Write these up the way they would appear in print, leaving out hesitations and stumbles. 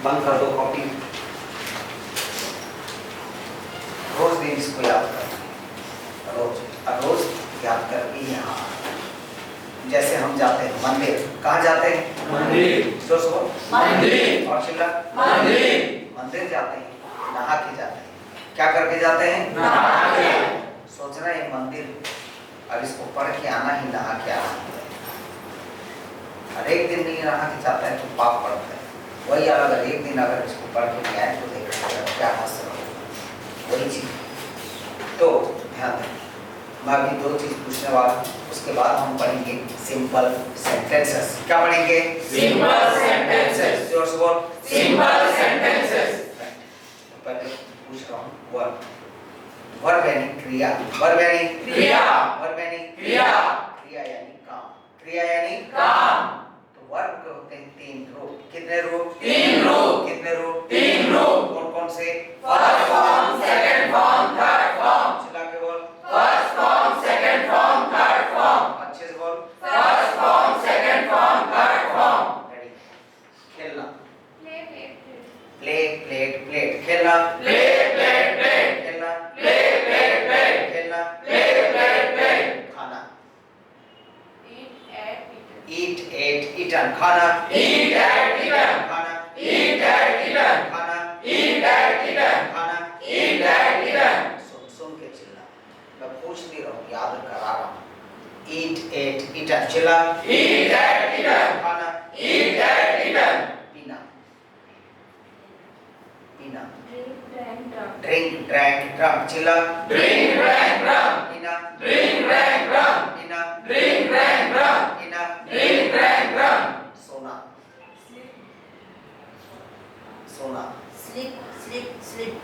बंद कर दो कॉपी। रोज दिन इसको याद कर, रोज याद करके यहाँ जैसे हम जाते हैं मंदिर, कहाँ जाते हैं? मंदिर। जोर से बोल। मंदिर। और चिल्ला। मंदिर। मंदिर जाते हैं, नहा के जाते हैं। क्या करके जाते हैं? नहा के। सोचना ये मंदिर, अब इसको पढ़ के आना ही नहा के आना है। हर एक दिन नहीं नहा के जाता है तो पाप पड़ता है। वही अगर एक दिन अगर इसको पढ़ के नहीं आए तो देखा क्या हासिल हो, वही चीज। तो ध्यान दें, मैं अभी दो चीज पूछने वाला हूँ, उसके बाद हम पढ़ेंगे सिंपल सेंटेंसेस। क्या पढ़ेंगे? Simple sentences. जोर से बोल। Simple sentences. पहले पूछ रहा हूँ वर्ब। वर्ब यानी क्रिया। वर्ब यानी क्रिया। वर्ब यानी क्रिया। क्रिया यानी काम। क्रिया यानी काम। तो वर्ब के होते हैं तीन रूप। कितने रूप? तीन रूप। कितने रूप? तीन रूप। कौन कौन से? First form, second form, third form. चिल्ला के बोल। First form, second form, third form. अच्छे से बोल। First form, second form, third form. Ready. खेलना। Play played played. खेलना। Play played played. खेलना। Play played played. खेलना। Play played played. खाना। eat eat ate eaten. खाना। Eat ate eaten. खाना। Eat ate eaten. खाना। Eat ate eaten. खाना। Eat ate eaten. सुन सुन के चिल्ला, मैं पूछ नहीं रहा हूँ, याद करा रहा हूँ। Eat ate eaten. चिल्ला। Eat ate eaten. खाना। Eat ate eaten. पीना। पीना। drink drank drunk drink drank drunk. चिल्ला। Drink drank drunk. पीना। Drink drank drunk. पीना। Drink drank drunk. पीना। Drink drank drunk. सोना। सोना। sleep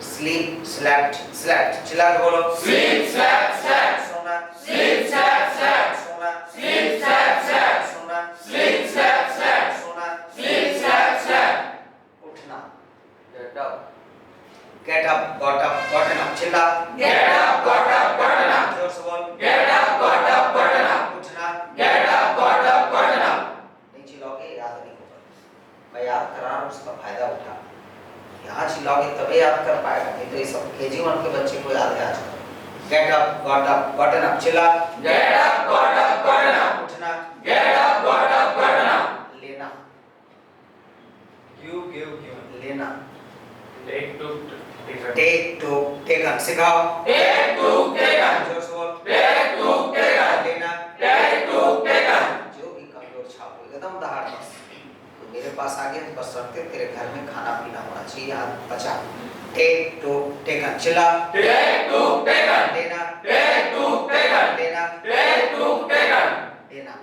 sleep slept slept. चिल्ला के बोलो। Sleep slept slept. सोना। Sleep slept slept. सोना। Sleep slept slept. सोना। Sleep slept slept. सोना। Sleep slept slept. उठना। Get up. Get up got up gotten up. चिल्ला। Get up, got up, gotten up. जोर से बोल। Get up, got up, gotten up. उठना। Get up, got up, gotten up. नहीं चिल्लाओगे याद नहीं होगा। मैं याद करा रहा हूँ, उसका फायदा उठा। यहाँ चिल्लाओगे तभी याद कर पाएगा, नहीं तो ये सब KG1 के बच्चे को याद है आजकल। Get up got up gotten up. चिल्ला। Get up, got up, gotten up. उठना। Get up, got up, gotten up. लेना। give लेना। take to take take to taken. सिखाओ। Take to taken. जोर से बोल। Take to taken. लेना। Take to taken. जो भी कमजोर छाप हो एकदम दहाड़ बस, तो मेरे पास आ गया, बस रखते तेरे घर में खाना पीना होना चाहिए। हाथ बचा। Take to taken. चिल्ला। Take to taken. लेना। Take to taken. लेना। Take to taken. देना।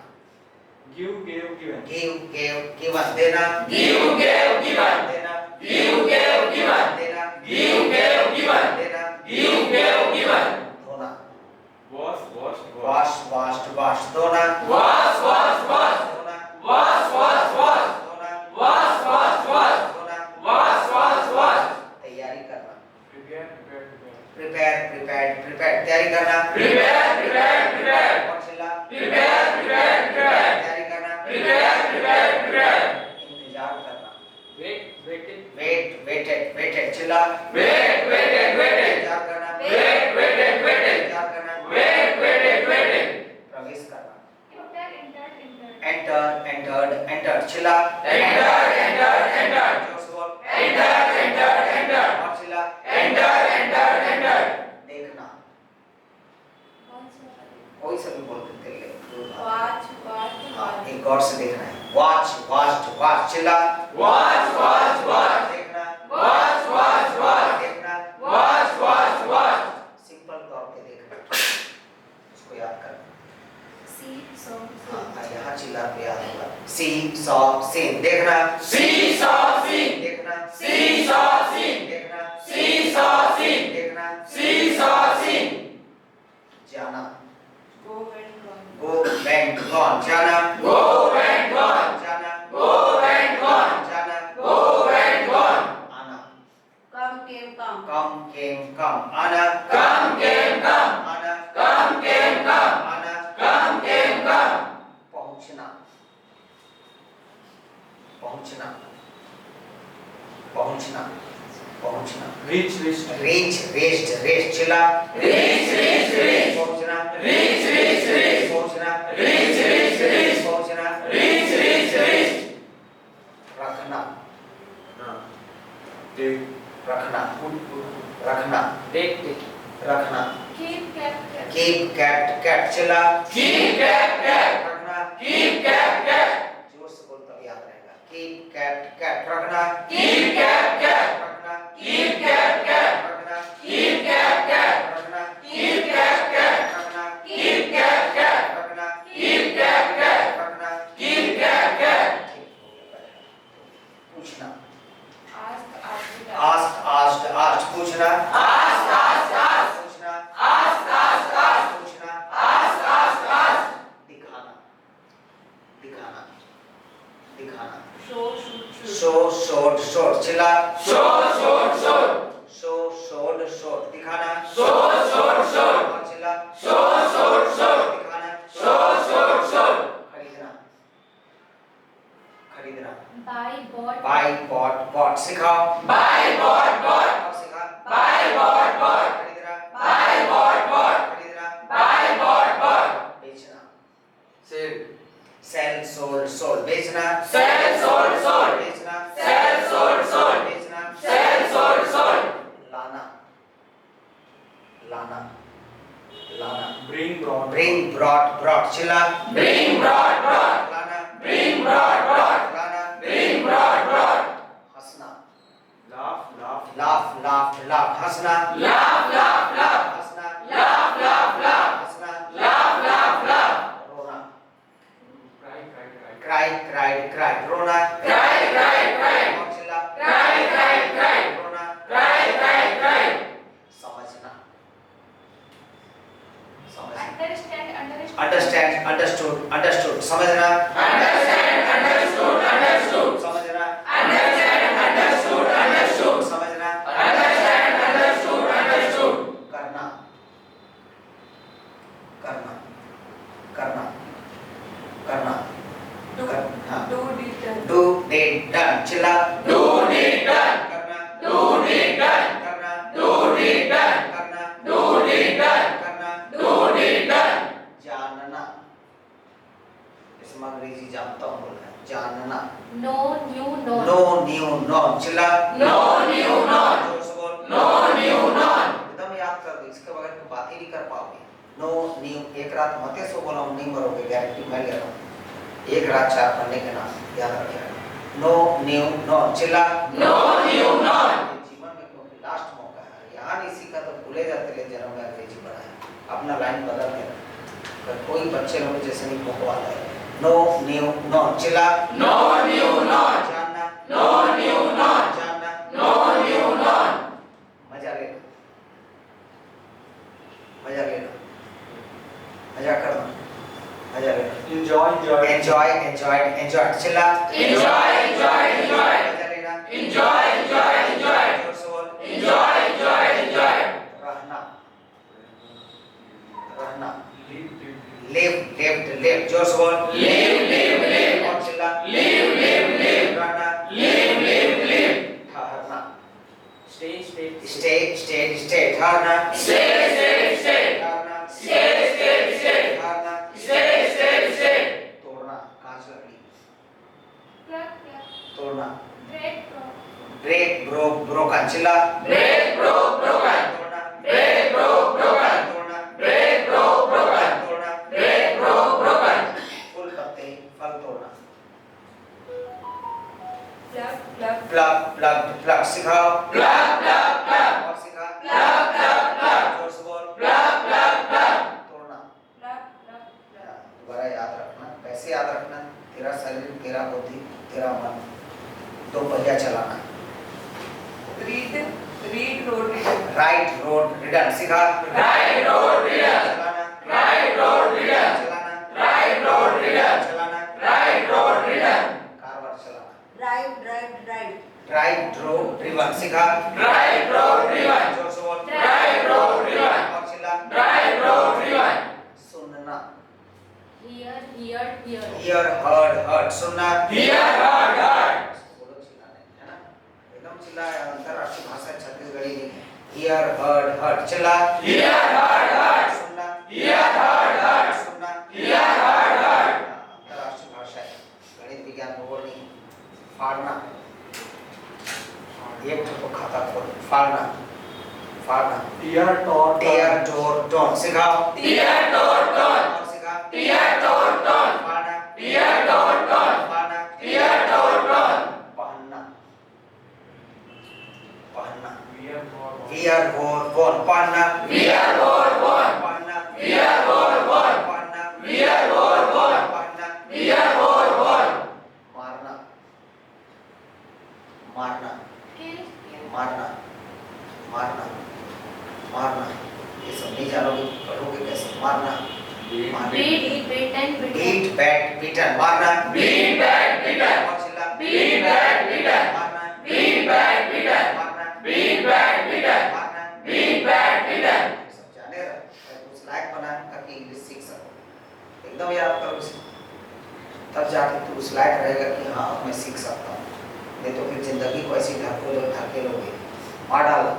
give given give gave given. देना। Give, gave, given. देना। Give, gave, given. देना। Give, gave, given. देना। Give, gave, given. धोना। wash वॉश वॉश धोना। Wash, wash, wash. धोना। Wash, wash, wash. धोना। Wash, wash, wash. धोना। Wash, wash, wash. तैयारी करना। prepare प्रिपेयर तैयारी करना। Prepare, prepare, prepare. और चिल्ला। Prepare, prepare, prepare. तैयारी करना। Prepare, prepare, prepare. इंतजार करना। wait वेटेड चिल्ला। Wait, waited, waited. इंतजार करना। Wait, waited, waited. इंतजार करना। Wait, waited, waited. प्रवेश करना। entered एंटर्ड चिल्ला। Entered, entered, entered. जोर से बोल। Entered, entered, entered. और चिल्ला। Entered, entered, entered. देखना। कोई सा भी बोल देते ले। हाँ, एक गौर से देखना है। वॉच चिल्ला। Watch, watch, watch. देखना। Watch, watch, watch. देखना। Watch, watch, watch. सिंपल तौर पे देखना, उसको याद करना। हाँ, यहाँ चिल्ला तो याद होगा। सी सॉ सीन। देखना। See, saw, seen. देखना। See, saw, seen. देखना। See, saw, seen. देखना। See, saw, seen. जाना। go and gone go went gone. जाना। Go and gone. जाना। Go and gone. जाना। Go and gone. आना। come came come कम केम कम। आना। Come, came, come. आना। Come, came, come. आना। Come, came, come. पहुंचना। पहुंचना। पहुंचना पहुंचना Reach. रीच रेस्ट रेस्ट चिल्ला Reach. पहुंचना Reach. पहुंचना Reach. पहुंचना Reach. रखना Take. रखना Put. रखना Take. रखना Keep kept kept. Keep cat cat चिल्ला Keep cat. रखना Keep cat. जोर से बोल तब याद रहेगा कीप कैट कैट रखना Keep cat. रखना Keep cat. रखना Keep cat. रखना Keep cat. रखना Keep cat. रखना Keep cat. रखना Keep cat. पूछना Ask asked. आस्ट पूछना Ask. पूछना Ask. पूछना दिखाना दिखाना दिखाना Show shoot shoot. Show shot shot चिल्ला Show. शो शॉट शॉट दिखाना Show. और चिल्ला Show. दिखाना Show. खरीदना खरीदना Buy bought. बाय बॉट सिखाओ Buy. Bought. और सिखा Buy. Bought. खरीदना Buy. Bought. खरीदना Buy. Bought. बेचना Sell. सेल सोल्ड बेचना Sell. Sold. बेचना Sell. Sold. बेचना Sell. Sold. लाना लाना लाना Bring. Brought. ब्रिंग ब्रॉट चिल्ला Bring. Brought. लाना Bring. Brought. लाना Bring. Brought. हंसना Laugh. लाफ हंसना Laugh. हंसना Laugh. हंसना Laugh. रोना Cry. क्राई रोना Cry. और चिल्ला Cry. रोना Cry. समझना अंडरस्टूड समझना Understand. Understood. समझना Understand. Understood. समझना Understand. Understood. करना हाँ Do did done. Do did done चिल्ला Do. Did. Done. करना Do. Did. Done. करना Do. Did. Done. करना Do. Did. Done. करना Do. Did. Done. जानना इसमें अंग्रेजी जानता हूँ बोल रहा है जानना No new known. No new known चिल्ला No new known. जोर से बोल No new known. एकदम याद कर दो इसके बगैर तुम बात ही नहीं कर पाओगे नो न्यू एक रात मते सो बोला हूँ नहीं मरोगे गारंटी मैं ले रहा हूँ एक रात 4 पढ़ने के नाम याद रखिएगा नो न्यू नॉन चिल्ला No new known. जीवन में क्योंकि लास्ट मौका है यहाँ नहीं सीखा तो भूले जाते रहे जन्म में अंग्रेजी पढ़ा है अपना लाइन बदल के अगर कोई बच्चे लोग जैसे नहीं भोगवा है नो न्यू नॉन चिल्ला No new known. जानना No new known. जानना No new known. मजा लेना मजा करना मजा लेना Enjoy. एंजॉय चिल्ला Enjoy. मजा लेना Enjoy. जोर से बोल Enjoy. रहना Live. लिव जोर से बोल Live. और चिल्ला Live. रहना Live. ठहरना Stay. स्टे ठहरना Stay. ठहरना Stay. ठहरना Stay. तोड़ना कांच लकड़ी Plug. तोड़ना Break. ब्रोकन चिल्ला Break. Broken. तोड़ना Break. Broken. तोड़ना Break. Broken. तोड़ना Break. Broken. फूल पत्ते फल तोड़ना Plug. प्लग सिखाओ Plug. और सिखा Plug. जोर से बोल Plug. तोड़ना Plug. दोबारा याद रखना कैसे याद रखना तेरा शरीर तेरा बुद्धि तेरा मन 2 पहिया चलाना Read. Road reader. Right road return सिखा Right road reader. चलाना Right road reader. चलाना Right road reader. चलाना Right road reader. कारवार चलाना Right. राइट रोड रिवन सिखा Right road reader. जोर से बोल Right road reader. और चिल्ला Right road reader. सुनना Hear. हियर हर्ड सुनना Hear. Heard. बोलो चिल्लाने है ना एकदम चिल्ला अंतरराष्ट्रीय भाषा छत्तीसगढ़ी नहीं है। Hear, heard, heard, चिल्ला। Hear, heard, heard. सुनना। Hear, heard, heard. सुनना। Hear, heard, heard. अंतरराष्ट्रीय भाषा है, गणित विज्ञान भूगोल नहीं। फाड़ना, एक तो खाता खोल, फाड़ना, फाड़ना। Tear, tore, टेयर, टोर, टोन, सिखाओ। Tear, tore, tore. और सिखा। Tear, tore, tore. फाड़ना, Tear, tore, tore. फाड़ना, Tear, tore, tore. पहनना, पहनना। wear, wore, Wear, wore, worn, पहनना, Wear, wore, worn. पहनना, Wear, wore, worn. पहनना, Wear, wore, worn. पहनना, Wear, wore, worn. मारना, मारना, Kill. मारना, मारना, मारना। ये सब नहीं जानोगे, पढ़ोगे कैसे? मारना, मारना। Beat, beaten, beaten. Beat, bat, beaten, मारना। Beat, bat, beaten. और चिल्ला। Beat, bat, beaten. मारना, Beat, bat, beaten. मारना, Beat, bat, beaten. मारना। Beat, bat, beaten. ये सब जाने रहे, कुछ लायक बना ताकि इंग्लिश सीख सको। एकदम याद करो इसे, तब जाके तू उस लायक रहेगा कि हाँ मैं सीख सकता हूँ। नहीं तो फिर जिंदगी को ऐसी ढकेलोगे। मार डालना,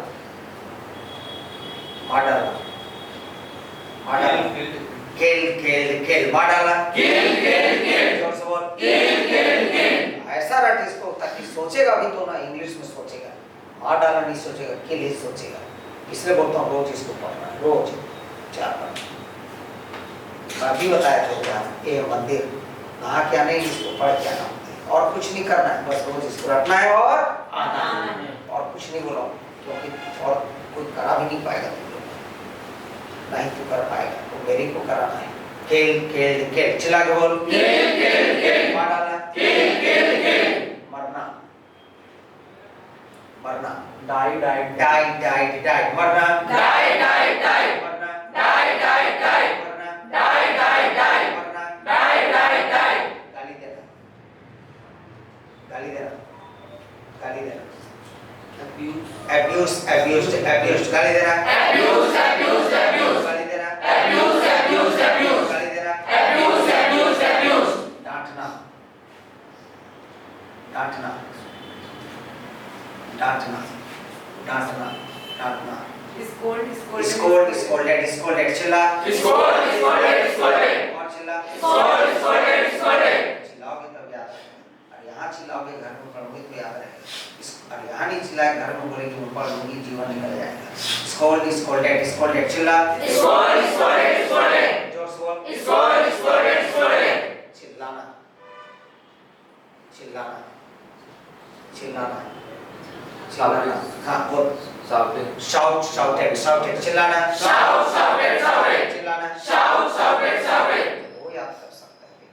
मार डालना, मार डालना। खेल खेल खेल, मार डालना। Kill, kill, kill. जोर से बोल। Kill, kill, kill. ऐसा रट इसको ताकि सोचेगा भी तो ना इंग्लिश में सोचेगा, मार डालना नहीं सोचेगा, किल ही सोचेगा। इसलिए बोलता हूँ रोज इसको पढ़ना, रोज 4 बार। मैं भी बताया था क्या ये मंदिर नहा क्या नहीं, इसको पढ़ क्या ना, और कुछ नहीं करना है, बस रोज इसको रटना है और आना है, और कुछ नहीं बोला क्योंकि और कोई करा भी नहीं पाएगा तुम लोग, नहीं तू कर पाएगा, तो मेरे को कराना है। खेल खेल खेल, चिल्ला के बोल। Kill, kill, kill. मार डालना। Kill, kill, kill. मरना, मरना। die, die, die die die, मरना। Die, die, die. मरना, Die, die, die. मरना, Die, die, die. मरना। Die, die, die. गाली देना, गाली देना, गाली देना। abuse, abuse, abuse, गाली देना। Abuse, abuse, abuse. गाली देना। Abuse, abuse, abuse. गाली देना। Abuse, abuse, abuse. डांटना, डांटना, डांटना, डांटना, डांटना। Scold, scold. Scold, scolded, scolded, चिल्ला। Scold, scolded, scolded. और चिल्ला। Scold, scolded, scolded. चिल्लाओगे तब याद रहेगा, और यहाँ चिल्लाओगे घर में पढ़ोगे तो याद रहेगा। और यहाँ नहीं चिल्लाए घर में बोलेंगे ऊपर लूंगी जीवन निकल जाएगा। Scold, scolded, scolded, चिल्ला। Scold, scolded, scolded. जोर से बोल। Scold, scolded, scolded. चिल्लाना, चिल्लाना, चिल्लाना, चिल्लाना। हाँ बोल। shouting, Shout, shouted, shouted, चिल्लाना। Shout, shouted, shouted. चिल्लाना। Shout, shouted, shouted. वो याद कर सकता है।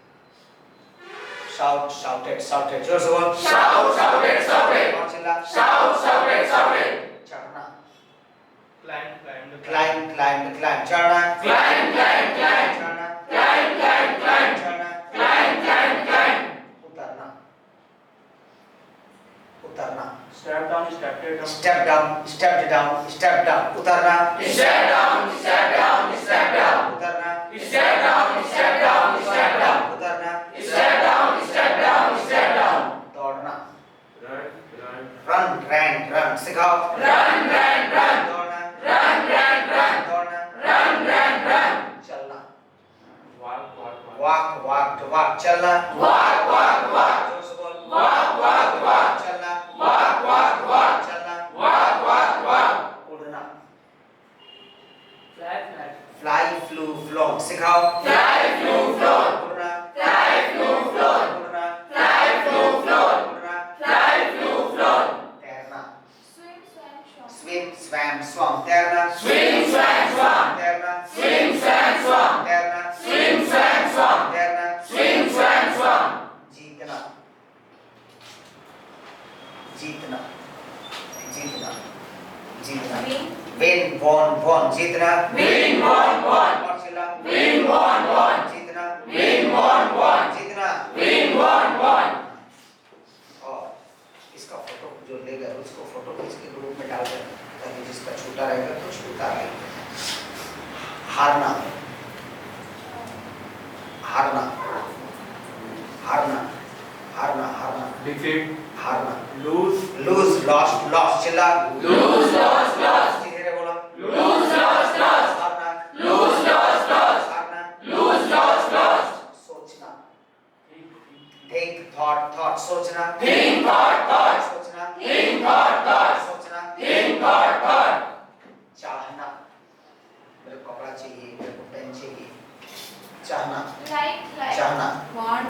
Shout, shouted, shouted, जोर से बोल। Shout, shouted, shouted. और चिल्ला। Shout, shouted, shouted. चढ़ना, climb, climb, climb, climb, climb, चढ़ना, Climb, climb, climb. चढ़ना, Climb, climb, climb. चढ़ना, Climb, climb, climb. उतरना, उतरना, step down, step down, step down, step down, step down, उतरना, Step down, step down, step down. उतरना, Step down, step down, step down. उतरना, Step down, step down, step down. दौड़ना, run, run, run, ran, run, सिखाओ, Run, run, run. दौड़ना, Run, run, run. दौड़ना, Run, run, run. चलना, walk, walk, walk, walk, walk, to walk, चलना, Walk, walk, walk. जोर से बोल, Walk, walk, walk. चलना, Walk, walk, walk. चलना, Walk, walk, walk. उड़ना, fly, fly, fly, flew, flown, सिखाओ, Fly, flew, flown. उड़ना, Fly, flew, flown. उड़ना, Fly, flew, flown. उड़ना, Fly, flew, flown. तैरना, Swim, swam, swam. swim, swam, swam, तैरना, Swim, swam, swam. तैरना, Swim, swam, swam. तैरना, Swim, swam, swam. तैरना, Swim, swam, swam. जीतना, जीतना, जीतना, जीतना, Win, win, won, won, जीतना, Win, won, won. और चिल्ला, Win, won, won. जीतना, Win, won, won. जीतना, Win, won, won. और इसका फोटो जो लेगा उसको फोटो खींच के ग्रुप में डाल देना ताकि जिसका छूटा रहेगा तो छूटा रहेगा। हारना, हारना, हारना, हारना, हारना, defeat, हारना, lose, लूज लॉस्ट लॉस्ट चिल्ला lose, lost, lost, धीरे बोलो lose, lost, lost, हारना lose, lost, lost, हारना lose, lost, lost, सोचना थिंक थॉट सोचना think, thought, thought, सोचना think, thought, thought, सोचना think, thought, thought, चाहना मेरे को कपड़ा चाहिए मेरे को पेन चाहिए चाहना Like, चाहना want.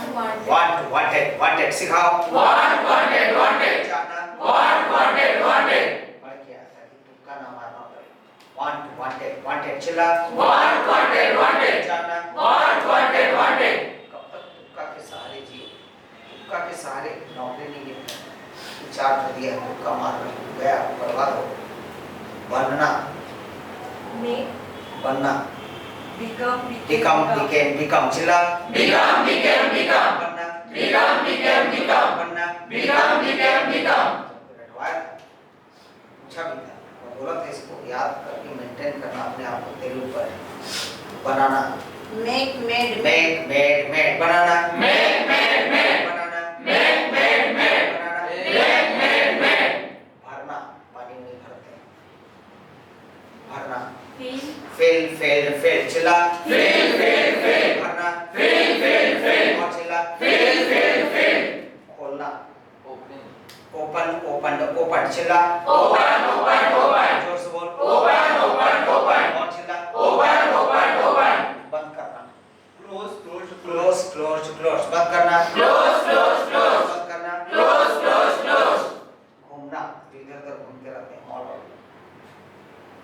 वांटेड सिखाओ want, wanted, wanted, चाहना want, wanted, wanted, पढ़ के आता कि तुक्का ना मारना पड़े वांटेड चिल्ला want, wanted, wanted, चाहना want, wanted, wanted, कब तक तुक्का के सहारे जियो तुक्का के सहारे नौकरी नहीं मिलती विचार कर दिया तुक्का मार गया बर्बाद हो बनना Make. बनना Become. become चिल्ला become, became, become, बनना become, became, become, बनना become, became, become, रटवाया पूछा भी था और बोला था इसको याद करके मेंटेन करना अपने आप को तेरे ऊपर है बनाना Make. Made. मेड बनाना make, made, made, बनाना make, made, made, बनाना make, made, made, भरना पानी में भरते हैं भरना Fill. फेल चिल्ला fill, fill, fill, भरना fill, fill, fill, और चिल्ला fill, fill, fill, खोलना ओपन चिल्ला open, open, open, जोर से बोल open, open, open, और चिल्ला open, open, open, बंद करना close, क्लोज बंद करना close, close, close, बंद करना close, close, close, घूमना इधर उधर घूमते रहते हैं मॉल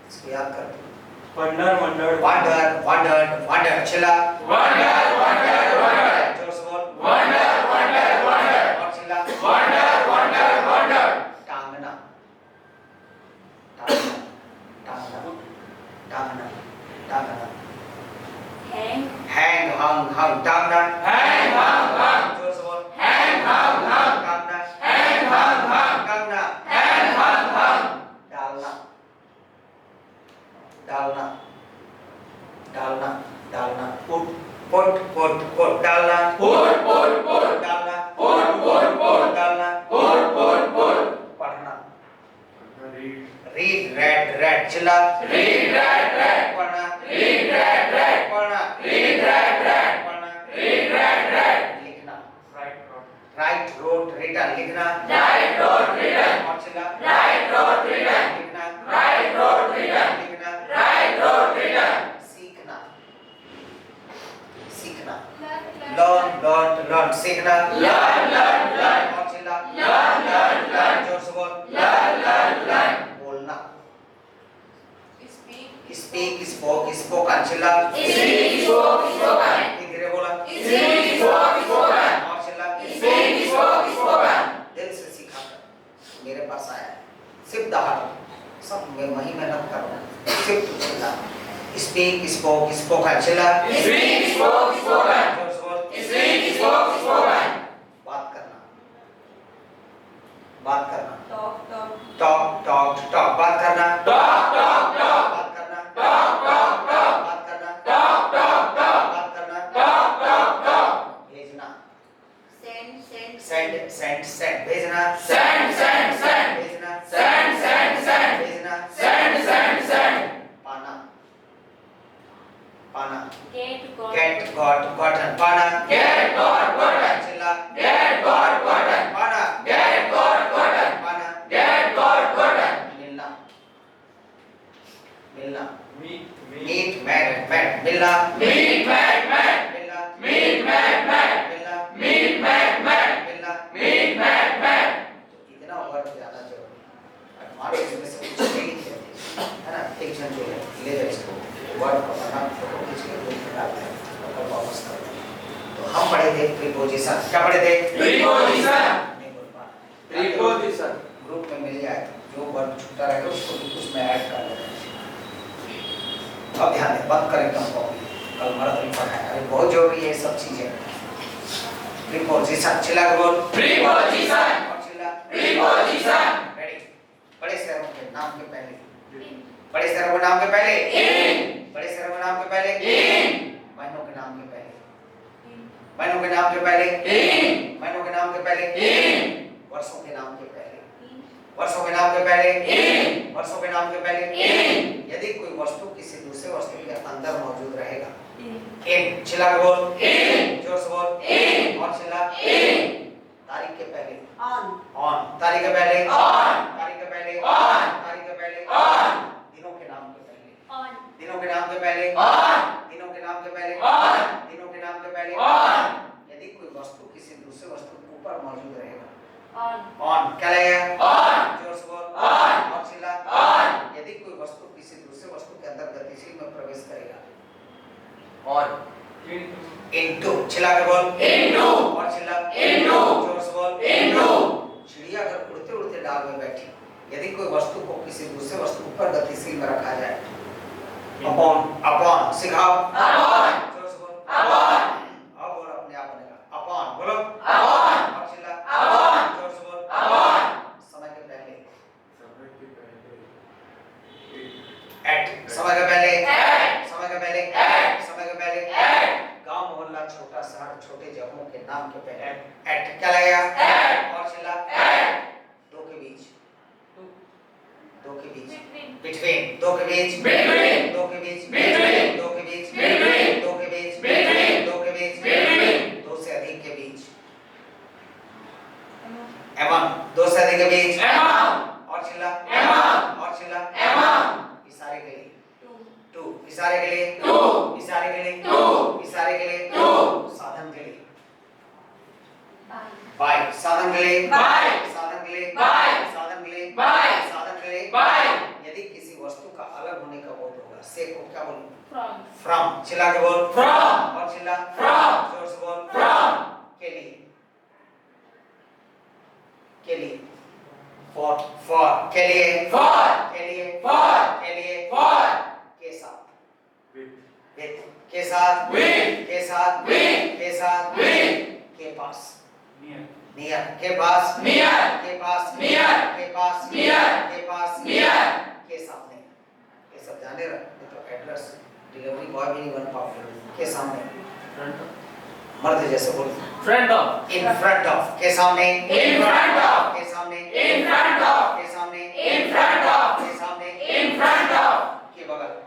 इसको याद कर वांडर चिल्ला wonder, wonder, wonder, जोर से बोल wonder, wonder, wonder, और चिल्ला wonder, wonder, wonder, टांगना Hang. हंग टांगना hang, hang, hang, जोर से बोल hang, hang, hang, टांगना hang, hang, hang, टांगना hang, hang, hang, डालना पुट डालना put, put, put, डालना put, put, put, डालना put, put, put, पढ़ना read, read चिल्ला read, read, read, पढ़ना read, read, read, पढ़ना read, read, read, पढ़ना read, read, read, लिखना write, राइट रोट रिटन लिखना write, wrote, written, और चिल्ला write, wrote, written, लिखना write, wrote, written, लिखना write, wrote, written, सीखना Learn. सीखना learn, learn, learn, और चिल्ला learn, learn, learn, जोर से बोल learn, learn, learn, बोलना Speak. स्पोकन चिल्ला speak, spoke, spoken, धीरे बोला speak, spoke, spoken, और चिल्ला speak, spoke, spoken, दिल से सीखा कर मेरे पास आया सिर्फ दहाड़ सब मैं वही मेहनत कर रहा हूँ सिर्फ तू चिल्ला स्पोकन चिल्ला speak, spoke, spoken, जोर से बोल speak, spoke, spoken, बात करना टॉक बात करना talk, talk, talk, बात करना talk, talk, talk, बात करना talk, talk, talk, बात करना talk, talk, talk, भेजना Send. सेंड भेजना send, send, send, भेजना send, send, send, भेजना send, send, send, पाना Get. Got. गेट गॉटन पाना get, got, gotten, चिल्ला get, got, gotten, पाना get, got, gotten, पाना get, got, gotten, मिलना meet, met मिलना meet, met, met, मिलना meet, met, met, मिलना meet, met, met, मिलना meet, met, met, इतना वर्क ज्यादा जरूरी है हमारे इसमें से कुछ नहीं कहते है ना एक जन जो है ले जाए इसको वर्क को बना फोटो खींच के ग्रुप में डालते हैं और वापस करते हैं तो हम पढ़े थे प्रीपोजिशन क्या पढ़े थे preposition, नहीं बोल पा preposition, ग्रुप में मिल जाए जो वर्क छूटा रहेगा उसको भी उसमें ऐड कर लेना अब ध्यान दें बंद करें एकदम कॉपी कल हमारा तो पढ़ा है अरे बहुत जरूरी है ये सब चीजें प्रीपोजिशन चिल्ला के बोल preposition, और चिल्ला preposition, रेडी बड़े शहरों के नाम के पहले In. बड़े शहरों के नाम के पहले in, बड़े शहरों के नाम के पहले in, महीनों के नाम के पहले In. महीनों के नाम के पहले in, महीनों के नाम के पहले in, वर्षों के नाम के पहले वर्षों के नाम के पहले in, वर्षों के नाम के पहले in, यदि कोई वस्तु किसी दूसरे वस्तु के अंदर मौजूद रहेगा In. इन चिल्ला के बोल in, जोर से बोल in, और चिल्ला in, तारीख के पहले On. ऑन तारीख के पहले on, तारीख के पहले on, तारीख के पहले on, दिनों के नाम के पहले On. दिनों के नाम के पहले on, दिनों के नाम के पहले on, दिनों के नाम के पहले on, यदि कोई वस्तु किसी दूसरे वस्तु के ऊपर मौजूद रहेगा On. ऑन क्या लगेगा on, जोर से बोल on, और चिल्ला on, यदि कोई वस्तु किसी दूसरे वस्तु के अंदर गतिशील में प्रवेश करेगा on, इनटू चिल्ला के बोल into, और चिल्ला into, जोर से बोल into, चिड़िया अगर उड़ते उड़ते डाल में बैठी यदि कोई वस्तु को किसी दूसरे वस्तु पर गतिशील में रखा जाए अपॉन अपॉन सिखाओ upon, जोर से बोल upon, अब बोल अपने आप बनेगा अपॉन बोलो upon, और चिल्ला अपॉन, जोर से बोल upon, समय के पहले समय एट समय के पहले at, समय के पहले at, समय के पहले at, गांव मोहल्ला छोटा शहर छोटे जगहों के नाम के पहले एट क्या लगेगा at, और चिल्ला at, दो के बीच दो के बीच Between. बिटवीन दो के बीच between, दो के बीच Between. दो के बीच Between. दो के बीच Between. दो के बीच Between. दो से अधिक के बीच एमंग दो से अधिक के बीच among, और चिल्ला among, और चिल्ला among, इशारे के लिए Two. टू इशारे के लिए to, इशारे के लिए to, इशारे के लिए to, साधन के लिए By. बाय साधन के लिए by, साधन के लिए by, साधन के लिए by, साधन के लिए by, यदि किसी वस्तु का अलग होने का बोध होगा से को क्या बोलूं From. फ्रॉम चिल्ला के बोल from, और चिल्ला from, जोर से बोल from, के लिए के लिए फॉर के लिए for, के लिए for, के लिए for, के साथ with, विद के साथ with, के साथ with, के साथ with, के पास near, नियर के पास near, के पास near, के पास near, के पास near, के सामने ये सब जाने रहे तो एड्रेस डिलीवरी बॉय भी नहीं बन पाओगे के सामने front of, मर्द जैसे बोल front of, in front of के सामने in front of, के सामने in front of, के सामने in front of, के सामने in front of, के बगल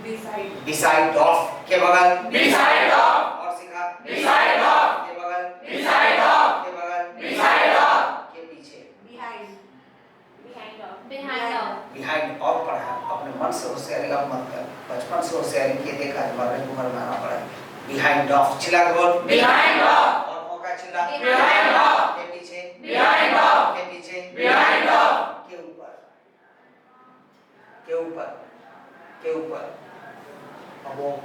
Beside. बिसाइड ऑफ के बगल beside of, और सिखा beside of, के बगल beside of, के बगल beside of, के पीछे Behind. Behind of. Behind of. Behind of पढ़ा अपने मन से होशियारी का मत कर बचपन से होशियारी किए देखा है मरने को मर माना पड़ा बिहाइंड ऑफ चिल्ला के बोल behind of, और मौका चिल्ला behind of, के पीछे behind of, के पीछे behind of, के ऊपर के ऊपर के ऊपर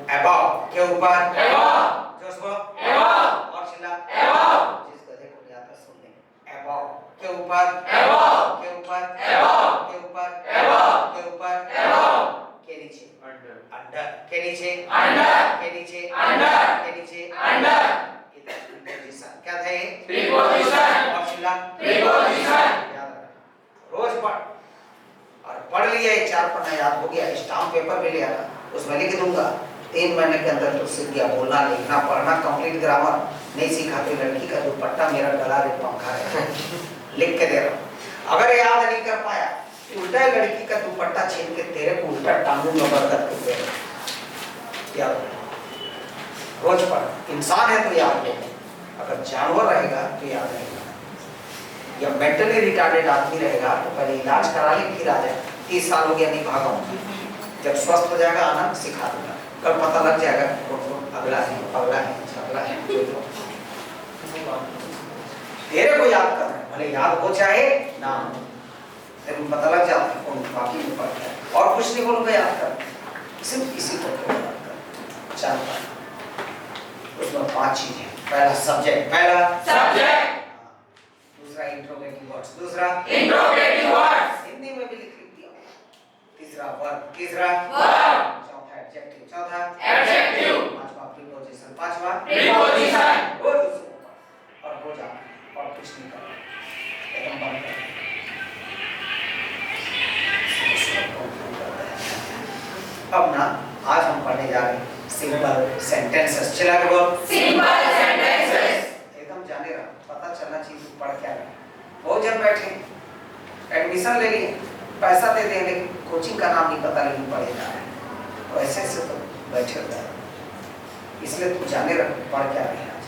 above के ऊपर above, जोश बोलो above, और चिल्ला above, जिस गधे को नहीं आता सुन ले above के ऊपर above, के ऊपर above, के ऊपर above, के ऊपर above, के नीचे under, अंडर के नीचे under, के नीचे under, के नीचे under, पोजीशन क्या था ये preposition, और चिल्ला preposition, याद रख रोज पढ़ और पढ़ लिया ये 4 पन्ना याद हो गया स्टाम्प पेपर भी ले आना उसमें लिख दूंगा 3 महीने के अंदर तो सीख गया बोलना लिखना पढ़ना कंप्लीट ग्रामर नहीं सीखा तो लड़की का दुपट्टा मेरा गला रे पंखा है लिख के दे रहा हूं अगर याद नहीं कर पाया उल्टा लड़की का दुपट्टा छीन के तेरे को उल्टा टांगूंगा बरकत के पे याद रखो रोज पढ़ इंसान है तो याद रहेगा अगर जानवर रहेगा तो याद रहेगा या मेंटली रिटार्डेड आदमी रहेगा तो पहले इलाज करा ले फिर आ जाए 30 साल हो गया नहीं भागा हूं जब स्वस्थ हो जाएगा आना सिखा दूंगा कल पता लग जाएगा अगला है अगला है अगला है तेरे को याद करना है भले याद हो चाहे ना हो तेरे को पता लग जाता है कौन बाकी में पढ़ है और कुछ नहीं बोलूंगा याद कर सिर्फ इसी को याद कर 4 बार उसमें 5 चीजें पहला सब्जेक्ट पहला subject, दूसरा इंट्रोगेटिव वर्ड्स दूसरा interrogative words, हिंदी में भी लिख दिया तीसरा वर्ब तीसरा verb, चौथा एडजेक्टिव चौथा adjective, पांचवा प्रीपोजिशन पांचवा preposition, रोज उसको पढ़ और हो जा और कुछ नहीं करना एकदम बंद कर अब ना आज हम पढ़ने जा रहे हैं सिंपल सेंटेंसेस चला के बोल simple sentences, एकदम जा पता चलना चाहिए तू पढ़ क्या रहे। बहुत जन बैठे एडमिशन ले लिए, पैसा दे दें, लेकिन कोचिंग का नाम नहीं पता, लेकिन पढ़े जा रहे हैं। तो ऐसे से तो बैठे होता है, इसलिए तू जाने रख पढ़ क्या रहे हैं आज।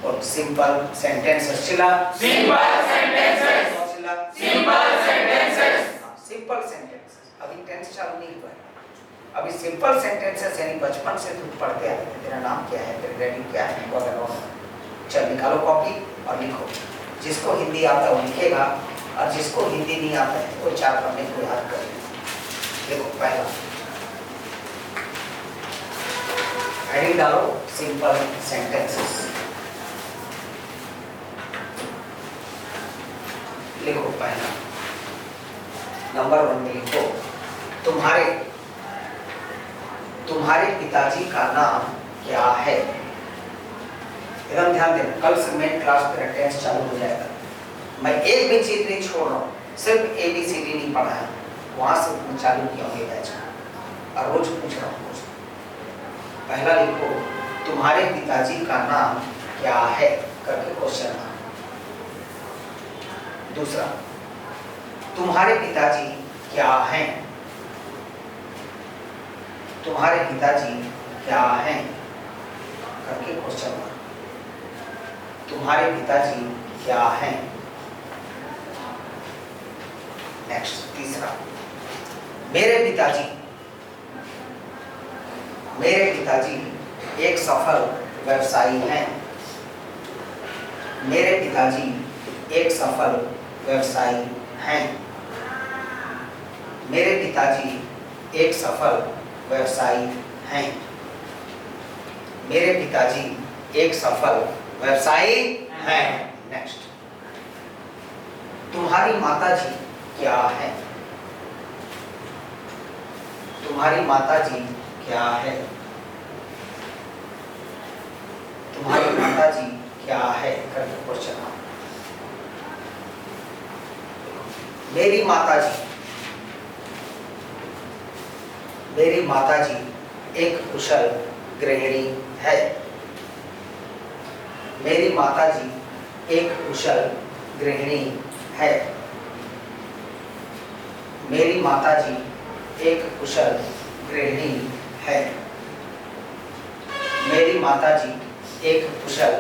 और सिंपल सेंटेंसेस चिल्ला, Simple sentences. चिल्ला, Simple sentences. Simple sentences. अभी टेंस चालू नहीं हुआ है, अभी सिंपल सेंटेंसेस यानी बचपन से तू पढ़ते आते हैं। तेरा नाम क्या है, तेरा डैडी क्या है, वगैरह। चल निकालो कॉपी और लिखो। जिसको हिंदी आता है वो लिखेगा, और जिसको हिंदी नहीं आता है वो 4 पन्ने को याद करेगा। देखो पहला हेडिंग डालो, सिंपल सेंटेंसेस। लिखो पहला, नंबर 1 में लिखो, तुम्हारे पिताजी का नाम क्या है। एकदम ध्यान देना, कल से मेन क्लास मेरा टेंस चालू हो जाएगा। मैं एक भी चीज नहीं छोड़ रहा हूँ, सिर्फ ABCD नहीं पढ़ा है, वहां से मैं चालू किया हूँ ये बैच, और रोज पूछ रहा हूँ। पहला लिखो, तुम्हारे पिताजी का नाम क्या है करके क्वेश्चन। दूसरा, तुम्हारे पिताजी क्या हैं, तुम्हारे पिताजी क्या हैं करके क्वेश्चन। तुम्हारे पिताजी क्या हैं। नेक्स्ट तीसरा, मेरे पिताजी एक सफल व्यवसायी हैं। मेरे पिताजी एक सफल व्यवसायी हैं। मेरे पिताजी एक सफल व्यवसायी हैं। मेरे पिताजी एक सफल व्यवसायी हैं। नेक्स्ट, तुम्हारी माताजी क्या है। तुम्हारी माताजी क्या है। तुम्हारी माताजी क्या है करके क्वेश्चन। मेरी माताजी एक कुशल गृहिणी है। मेरी माताजी एक कुशल गृहिणी है। मेरी माताजी एक कुशल गृहिणी है। मेरी माताजी एक कुशल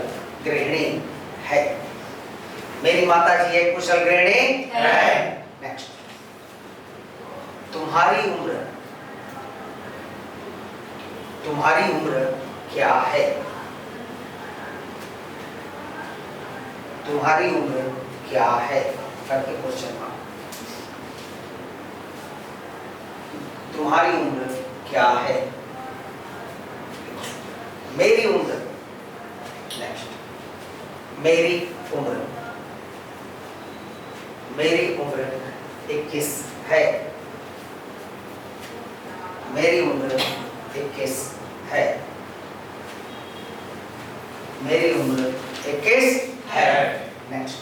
गृहिणी है। मेरी माताजी एक कुशल गृहिणी है। नेक्स्ट, तुम्हारी उम्र क्या है। तुम्हारी उम्र क्या है करके क्वेश्चन। तुम्हारी उम्र क्या है। मेरी उम्र। नेक्स्ट, मेरी उम्र 21 है। मेरी उम्र 21 है। मेरी उम्र 21 है। नेक्स्ट,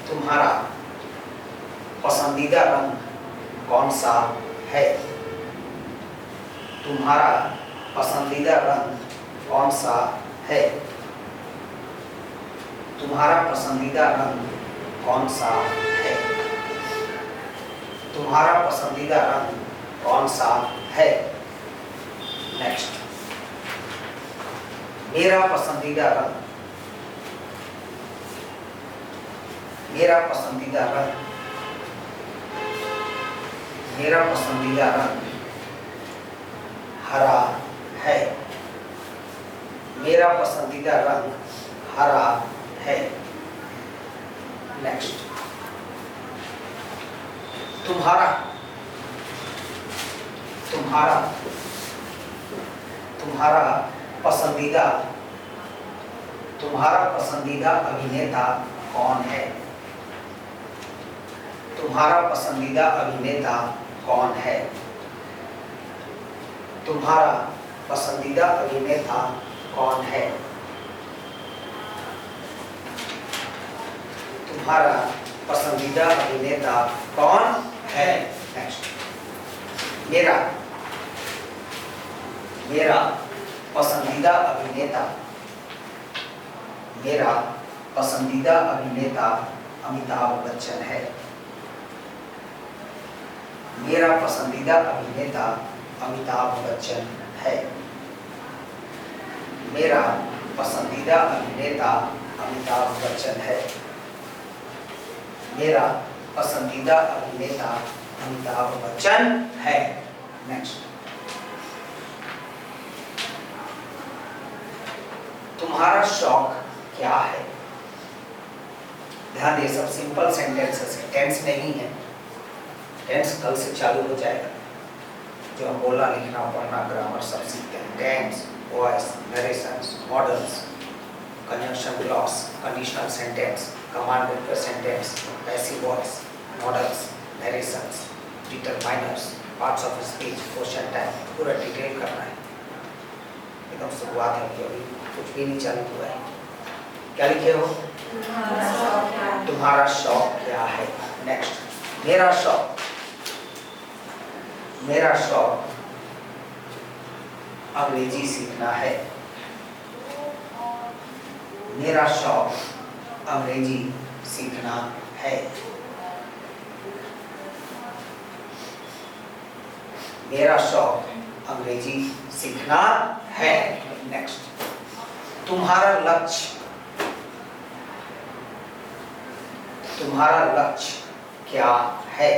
तुम्हारा पसंदीदा रंग कौन सा है। तुम्हारा पसंदीदा रंग कौन सा है। तुम्हारा पसंदीदा रंग कौन सा है। तुम्हारा पसंदीदा रंग कौन सा है। नेक्स्ट, मेरा पसंदीदा रंग। मेरा पसंदीदा रंग। मेरा पसंदीदा रंग हरा है। मेरा पसंदीदा रंग हरा है। नेक्स्ट, तुम्हारा पसंदीदा अभिनेता कौन है। तुम्हारा पसंदीदा अभिनेता कौन है। तुम्हारा पसंदीदा अभिनेता कौन है। तुम्हारा पसंदीदा अभिनेता कौन है। नेक्स्ट, मेरा पसंदीदा अभिनेता, मेरा पसंदीदा अभिनेता अमिताभ बच्चन है। मेरा पसंदीदा अभिनेता अमिताभ बच्चन है। मेरा पसंदीदा अभिनेता अमिताभ बच्चन है। मेरा पसंदीदा अभिनेता अमिताभ बच्चन है। नेक्स्ट, तुम्हारा शौक क्या है? ध्यान दे, सब सिंपल सेंटेंसेस है, टेंस नहीं है। टेंस कल से चालू हो जाएगा। जो हम बोलना, लिखना, पढ़ना, ग्रामर सब सीखते हैं। Tense, voice, narrations, modals, conjunction clause, conditional sentence, command request sentence, passive voice, modals, narrations, determiners, parts of speech, question time, पूरा डिटेल करना है। एकदम शुरुआत है, अभी कुछ भी नहीं चालू हुआ है। क्या लिखे हो? तुम्हारा शौक क्या है? नेक्स्ट, मेरा शौक, मेरा शौक अंग्रेजी सीखना है। मेरा शौक अंग्रेजी सीखना है। मेरा शौक अंग्रेजी सीखना है। नेक्स्ट, तुम्हारा लक्ष्य, तुम्हारा लक्ष्य क्या है?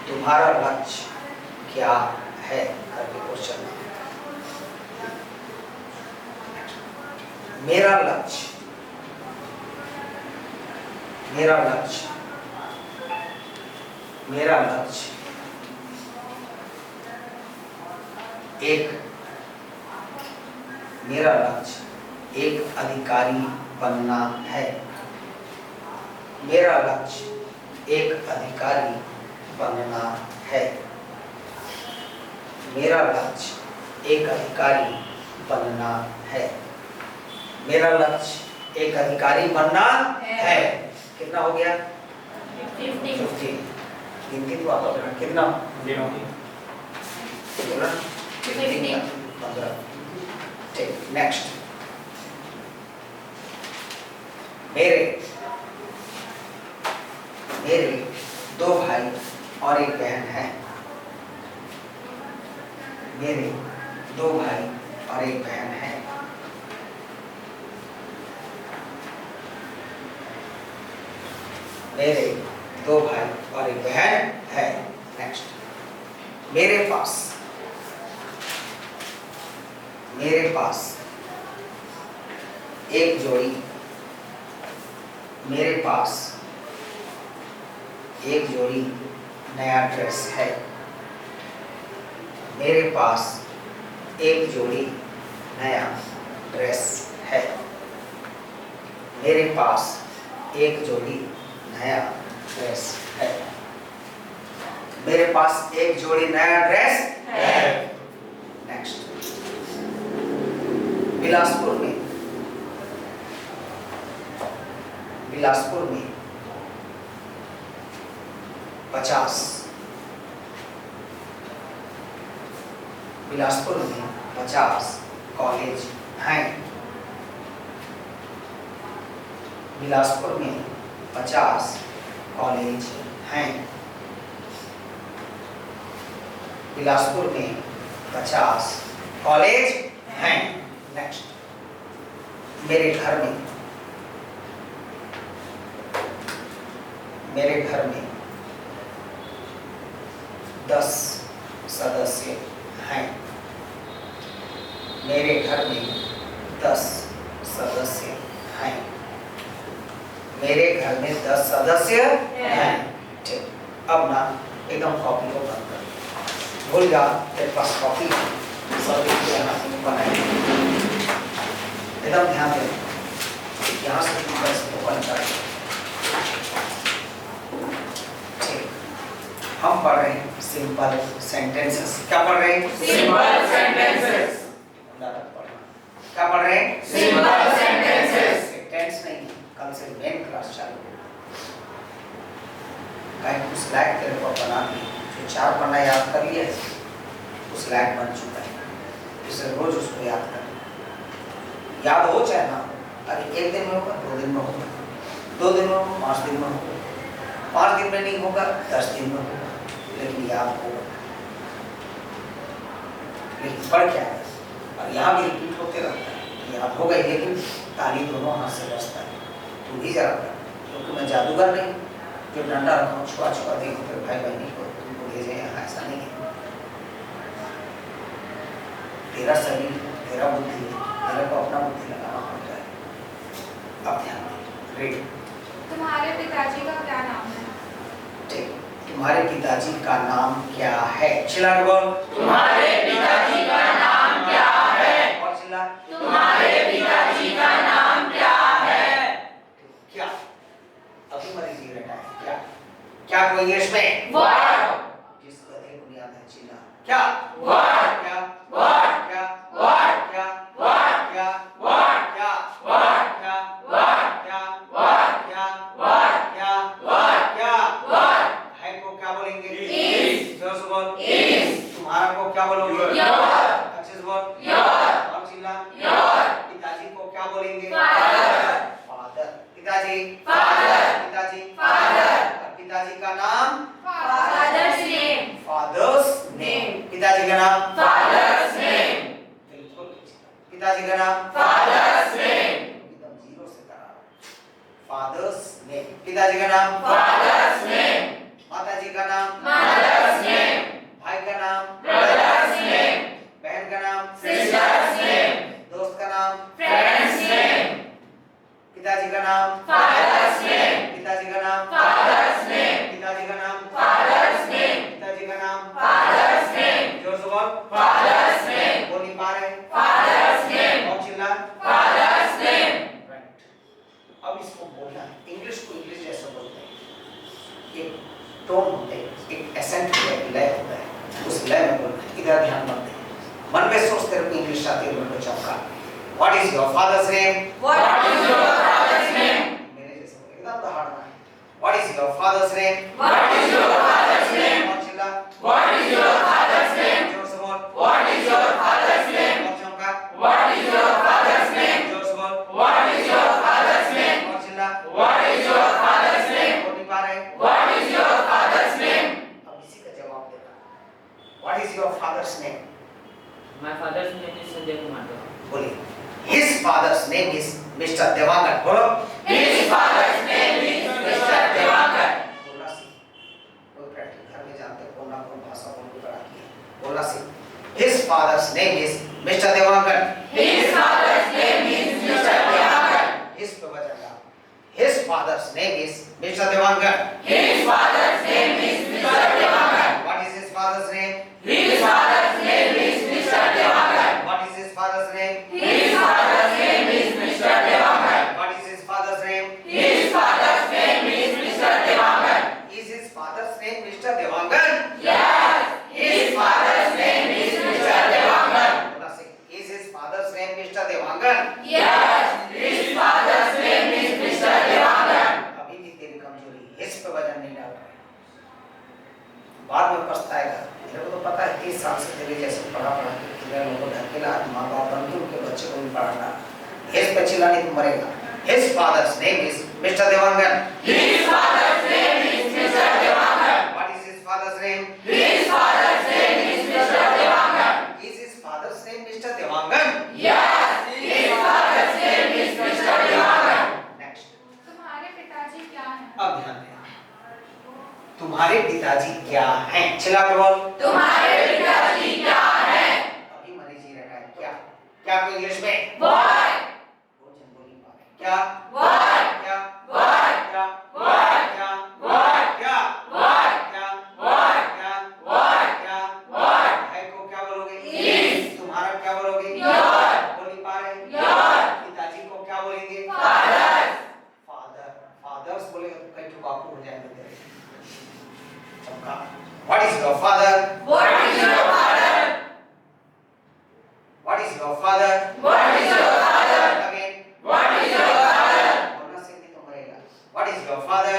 तुम्हारा लक्ष्य क्या है करके क्वेश्चन। मेरा लक्ष्य, मेरा लक्ष्य, मेरा लक्ष्य एक, मेरा लक्ष्य एक अधिकारी बनना है। मेरा लक्ष्य एक अधिकारी बनना है। मेरा लक्ष्य एक अधिकारी बनना है। मेरा लक्ष्य एक अधिकारी बनना है। कितना हो गया? 50। गिनती तो आता है कितना? 15। ठीक, नेक्स्ट, मेरे दो भाई और एक बहन है। मेरे दो भाई और एक बहन है। मेरे दो भाई और एक बहन है। नेक्स्ट, मेरे पास, मेरे पास एक जोड़ी, मेरे पास एक जोड़ी नया ड्रेस है। मेरे पास एक जोड़ी नया ड्रेस है। मेरे पास एक जोड़ी नया ड्रेस है। मेरे पास एक जोड़ी नया ड्रेस है। नेक्स्ट, बिलासपुर में, बिलासपुर में 50, बिलासपुर में 50 कॉलेज हैं। बिलासपुर में 50 कॉलेज हैं। बिलासपुर में 50 कॉलेज हैं। नेक्स्ट, मेरे घर में, मेरे घर में 10 सदस्य हैं। मेरे घर में 10 सदस्य हैं। मेरे घर में 10 सदस्य हैं। ठीक, अब ना एकदम कॉपी को बंद कर, भूल जा तेरे पास कॉपी सब बनाए। एकदम ध्यान दे, यहाँ से ओपन कर। हम पढ़ रहे हैं सिंपल सेंटेंसेस। क्या पढ़ रहे हैं? Simple sentences. क्या पढ़ रहे हैं? Simple sentences. टेंस नहीं, कल से मेन क्लास चालू है। कहीं कुछ स्लाइड तेरे को बना दी, जो 4 पन्ना याद कर लिया है, उस लायक बन चुका है, इसे रोज उसको याद कर, याद हो चाहे ना हो। अरे एक दिन में होगा, 2 दिन में होगा, 2 दिन में होगा, 5 दिन में होगा, 5 दिन में नहीं होगा, 10 दिन में होगा, लेकिन याद होगा। लेकिन पढ़ क्या है, और यहाँ भी रिपीट होते रहता है, याद होगा ही, लेकिन ताली दोनों हाथ से बजता है। तू भी जरा कर, क्योंकि मैं जादूगर नहीं जो डंडा रखा छुआ छुआ देखो फिर भाई बहनी को तुमको भेजे यहाँ, ऐसा नहीं है। तेरा शरीर, तेरा बुद्धि, तेरे को अपना बुद्धि लगाना पड़ता है। अब ध्यान दे, रेड। तुम्हारे पिताजी का क्या नाम है? ठीक, तुम्हारे पिताजी का नाम क्या है? चिल्ला के बोल। तुम्हारे पिताजी का नाम क्या है? और चिल्ला। तुम्हारे पिताजी का नाम क्या है? क्या? अभी मरी जी रहा है क्या? क्या कोई इंग्लिश में? What? जिस गधे को याद है चिल्ला। क्या? What? क्या? What? क्या? What? क्या? What? क्या? What? क्या? What? क्या? What? क्या? What? क्या? What? क्या? What? क्या? What? है को क्या बोलेंगे? Is. जोर से बोल। Is. तुम्हारा को क्या बोलोगे? Your. अच्छे से बोल। Your. और चिल्ला। Your. पिताजी को क्या बोलेंगे? Father. फादर। पिताजी। Father. पिताजी। Father. और पिताजी का नाम? Father's name. Father's name. पिताजी का नाम? Father's name. बिल्कुल। पिताजी का नाम? Father's name. एकदम जीरो से करा। Father's name. पिताजी का नाम? Father's name. माताजी का नाम? Mother's name. भाई का नाम? Brother's name. बहन का नाम? Sister's name. दोस्त का नाम? Friend's name. पिताजी का नाम? Father's name. पिताजी का नाम? Father's name. पिताजी का नाम? Father's name. पिताजी का नाम? Father's name. जोर से बोल। Father's name. बोल नहीं पा रहे? Father's name. और चिल्ला। Father's name. राइट। अब इसको बोलना है, इंग्लिश को इंग्लिश जैसा बोलते हैं। एक टोन होते हैं, एक एसेंट होता है, लय होता है, उस लय में बोलना है। इधर ध्यान मत दे, मन में सोचते रहो इंग्लिश आती है तो चौका। What is your father's name? What is your father's name? मेरे जैसे एकदम दहाड़ना है। What is your father's name? What is your father's name? और चिल्ला। What is your father's name? जोर से बोल। What is your father's name? और चौका। What is your father's name? जोर से बोल। What is your father's name? और चिल्ला। What is your father's name? बोल नहीं पा रहे? What is your father's name? अब इसी का जवाब देना। What is your father's name? My father's name is Sanjay Kumar. बोलिए। His father's name is Mr. Dewangan. बोलो। His father's name is Mr. Devankar. बोलना सीख। कोई प्रैक्टिस घर में जानते हो कौन ना कौन भाषा बोल के पढ़ा किया। बोलना सीख। His father's name is Mr. Dewangan. His father's name is Mr. Devankar. His पे वजह डाल। His father's name is Mr. Dewangan. His father's name is Mr. Devankar. What is his father's name? His father's name is Mr. Devankar. What is his father's name? His father's name is Mr. Devankar. What is his father's name? His father's name is Mr. Devankar. Is his father's name Mr. Dewangan? Yes, his father's name is Mr. Devankar. बोलना सीख। Is his father's name Mr. Dewangan? Yes, his father's name is Mr. Devankar. अभी भी तेरी कमजोरी हिस पे वजन नहीं डाल रहा है। बाद में पछताएगा। मेरे को तो पता है 30 साल से तेरे जैसे पढ़ा के कितने लोगों को ढकेला, माँ बाप बन के उनके बच्चे को भी पढ़ाना। हिस पे चिल्लाने तो मरेगा। His father's name is Mr. Dewangan. His father's name is Mr. Devankar. What is his father's name? His father's name is Mr. Devankar. Is his father's name Mr. Dewangan? Yes, his father's name is Mr. Devankar. Next. तुम्हारे पिताजी क्या हैं? अब ध्यान देना। तुम्हारे पिताजी क्या हैं? चिल्ला के बोल। तुम्हारे पिताजी क्या हैं? अभी मरी जी रहा है क्या? क्या कोई इंग्लिश में? What? बोल बोल नहीं पा रहे। क्या? What? क्या? What? क्या? What? क्या? What? क्या? What? क्या? What? क्या? What? क्या? What? भाई को क्या बोलोगे? Is. तुम्हारा क्या बोलोगे? Your. बोल नहीं पा रहे? Your. पिताजी को क्या बोलेंगे? Fathers. फादर। फादर्स बोलेगा तो कहीं तो बापू हो जाएंगे तेरे। चमका। What is your father? What is your father? What is your father? What is your father? Again. What is your father? बोलना सीखने तो मरेगा। What is your father?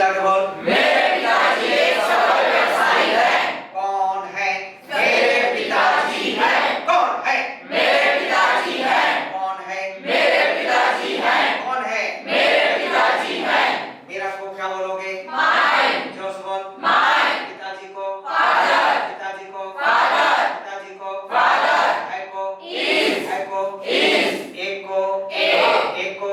चिल्ला के बोल। मेरे पिताजी एक सफल व्यवसायी हैं। कौन है? मेरे पिताजी हैं। कौन है? मेरे पिताजी हैं। कौन है? मेरे पिताजी हैं। कौन है? मेरे पिताजी हैं। मेरा को क्या बोलोगे? माय। जोर से बोल। माय। पिताजी को फादर। पिताजी को फादर। पिताजी को फादर। है को इज। है को इज। एक को एक को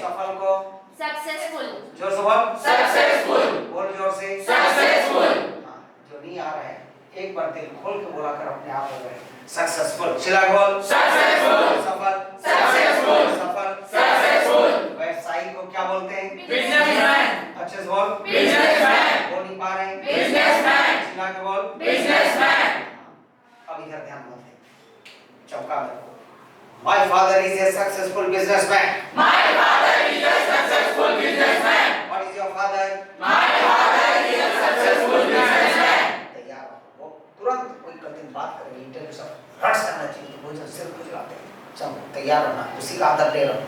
सफल को सक्सेसफुल। जोर से बोल। सक्सेसफुल। बोल जोर से। सक्सेसफुल। हाँ, जो नहीं आ रहा है एक बार दिल खोल के बोला कर अपने आप हो गए। सक्सेसफुल चिल्ला के बोल। सक्सेसफुल। सफल सक्सेसफुल। सफल सक्सेसफुल। व्यवसायी को क्या बोलते हैं? बिजनेसमैन। अच्छे से बोल। बिजनेसमैन। बोल नहीं पा रहे? बिजनेसमैन। चिल्ला के बोल। बिजनेसमैन। अब इधर ध्यान मत दे, चौका मेरे को। My father is a successful businessman. My father is a successful businessman. What is your father? My father is a successful businessman. तैयार हो, वो तुरंत कोई कठिन बात करेंगे इंटरव्यू सब रट सकना चाहिए, तो वो जो सिर खुजलाते हैं। चलो तैयार होना, उसी का आदर ले रहा हूँ।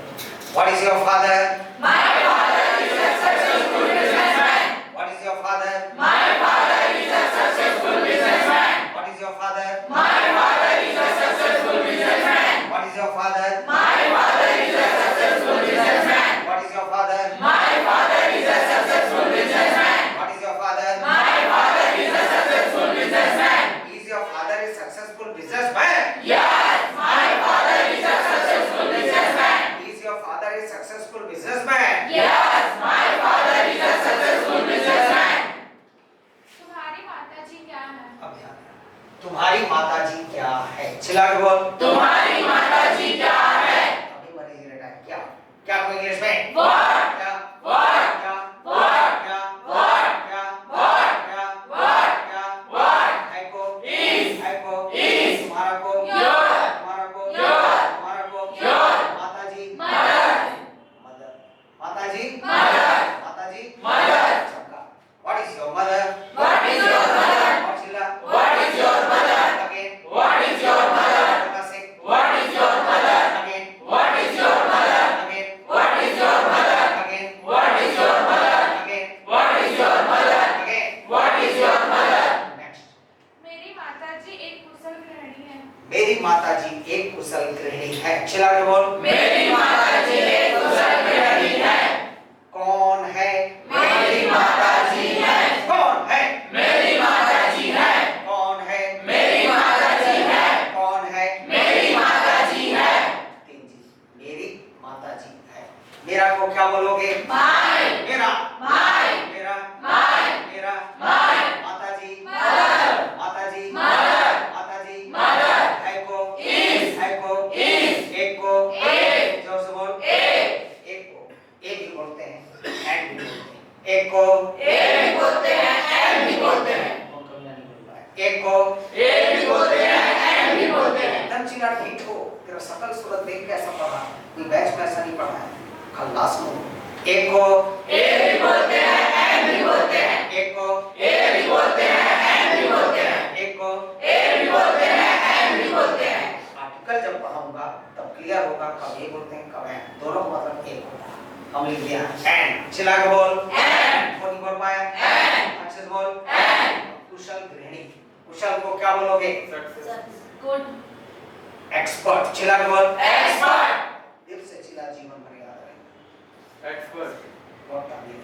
What is your father? My father is a successful businessman. What is your father? My father is a successful businessman. What is your father? My father is a successful businessman. What is your father? My father is a successful businessman. What is your father? My father is a successful businessman. What is your father? My father is a successful businessman. Is your father a successful businessman? Yes, my father is a successful businessman. Is your father a successful businessman? Yes, my father is a successful businessman. तुम्हारी माताजी क्या है? अब ध्यान देना। तुम्हारी माताजी क्या है? चिल्ला के बोल। तुम्हारी माताजी क्या है? अभी मरीज रहता है क्या? क्या कोई इंग्लिश में? What? क्या? What? क्या? What? क्या? What? क्या? What? क्या? What? क्या? What? है को? Is. है को? Is. तुम्हारा को? Your. तुम्हारा को? Your. तुम्हारा को? Your. माताजी? Mother. मदर। माताजी? Mother. माताजी? Mother. चक्का। What is your mother? What is your mother? और चिल्ला। What is your mother? Again. What is your mother? बोलना सीख। What is your mother? Again. What is your mother? Again. What is your mother? Again. What is your mother? Again. What is your mother? Again. What is your mother? Next. मेरी माताजी एक कुशल गृहिणी है। मेरी माताजी एक कुशल गृहिणी है। चिल्ला के बोल। मेरी माताजी एक कुशल गृहिणी है। कौन है? मेरी माताजी है। कौन है? मेरी माताजी है। कौन है? मेरी माताजी है। कौन है? मेरी माताजी है। तीन चीज। मेरी माताजी है। मेरा को क्या बोलोगे? माय। मेरा। माय। मेरा। माय। मेरा। माय। माताजी। मदर। माताजी। मदर। माताजी। मदर। है को? इज। है को? इज। एक को? एक। जोर से बोल। एक। एक को एक भी बोलते हैं, एंड भी बोलते हैं। एक को एक भी बोलते हैं, एंड भी बोलते हैं। कौन कभी नहीं बोल रहा है। एक को एक भी बोलते हैं, एंड भी बोलते हैं। एकदम चिल्ला ठीक हो। तेरा शकल सूरत देख के ऐसा पढ़ा, कोई बैच में ऐसा नहीं पढ़ा है। खल्लास में एक को एक भी बोलते हैं, एंड भी बोलते हैं। एक को एक भी बोलते हैं, एंड भी बोलते हैं। एक को एक भी बोलते हैं, एंड भी बोलते हैं। आर्टिकल जब पढ़ाऊंगा तब क्लियर होगा कब ये बोलते हैं कब एंड, दोनों का मतलब एक होता है। हम लिख दिया एंड। चिल्ला के बोल। एंड। कौन नहीं बोल पाया? एंड। अच्छे से बोल। एंड। कुशल गृहिणी। कुशल को क्या बोलोगे? गुड। एक्सपर्ट। चिल्ला के बोल। एक्सपर्ट। दिल से चिल्ला, जीवन भर याद रहे। एक्सपर्ट। बहुत ताली।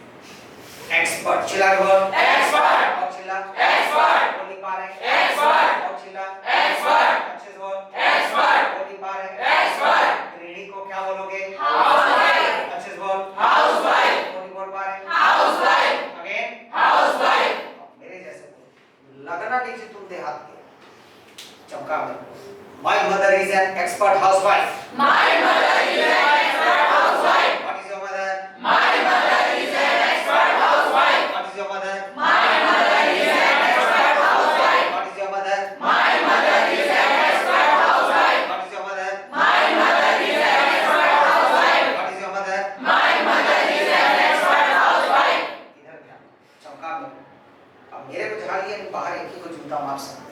एक्सपर्ट। चिल्ला के बोल। एक्सपर्ट। और चिल्ला। एक्सपर्ट। बोल नहीं पा रहे। एक्सपर्ट। और चिल्ला। एक्सपर्ट। अच्छे से बोल। एक्सपर्ट। बोल नहीं पा रहे। एक्सपर्ट। गृहिणी को क्या बोलोगे? हाउसवाइफ। अच्छे से बोल। हाउसवाइफ। बोल नहीं बोल पा रहे। हाउसवाइफ। अगेन। हाउसवाइफ। मेरे जैसे बोल। लगना नहीं चाहिए तुम देहात के। चमका में। My mother is an expert housewife. My mother is an expert housewife. What is your mother? My mother is an expert housewife. What is your mother? My mother is an expert housewife. What is your mother? My mother is an expert housewife. What is your mother? My mother is an expert housewife. What is your mother? My mother is an expert housewife. इधर ध्यान। चमका में। अब मेरे को जहाँ लिए बाहर एक ही को जूता मार सकते।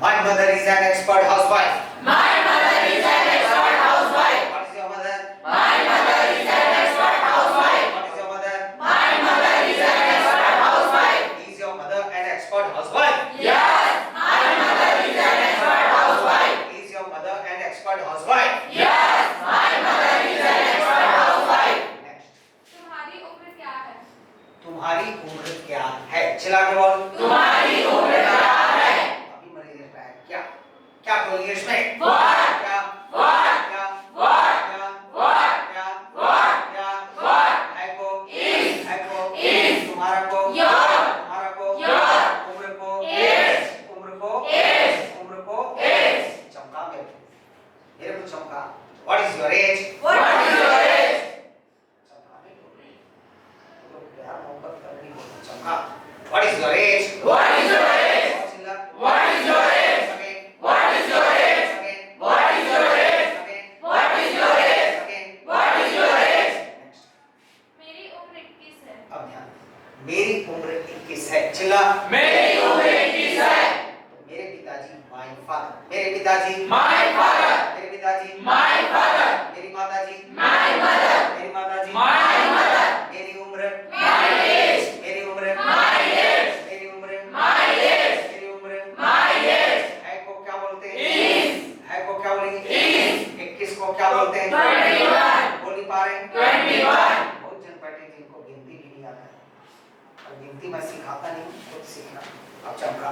My mother is an expert housewife. My mother is an expert housewife. What is your mother? My mother is an expert housewife. What is your mother? My mother is an उम्र क्या है? चिल्ला के बोल। तुम्हारी उम्र क्या है? अभी मैंने लिखा है क्या? क्या बोल इंग्लिश में? What? क्या? What? क्या? What? क्या? What? क्या? What? क्या? What? है को? Is. है को? Is. तुम्हारा को? Your. तुम्हारा को? Your. उम्र को? Is. उम्र को? Is. उम्र को? Is. चमका मेरे को चमका। What is your age? What is your age? चमका मेरे को। तो प्यार मोहब्बत करनी हो चमका। What is your age? What is your age? और चिल्ला। What is your age? Again. What is your age? Again. What is your age? Again. What is your age? Again. What is your age? Next. मेरी उम्र 21 है। अब ध्यान। मेरी उम्र 21 है। चिल्ला। मेरी उम्र 21 है। मेरे पिताजी my father। मेरे पिताजी My father. मेरे पिताजी My father. मेरी माताजी My mother. मेरी माताजी My mother. मेरी उम्र My age. मेरी उम्र My age. मेरी उम्र My age. मेरी उम्र My age. है को क्या बोलते हैं? Is. है को क्या बोलेंगे? Is. 21 को क्या बोलते हैं? 21. बोल नहीं पा रहे हैं? 21. बहुत जन बैठे जिनको गिनती भी नहीं आता है और गिनती मैं सिखाता नहीं, खुद सीखना। अब चमका।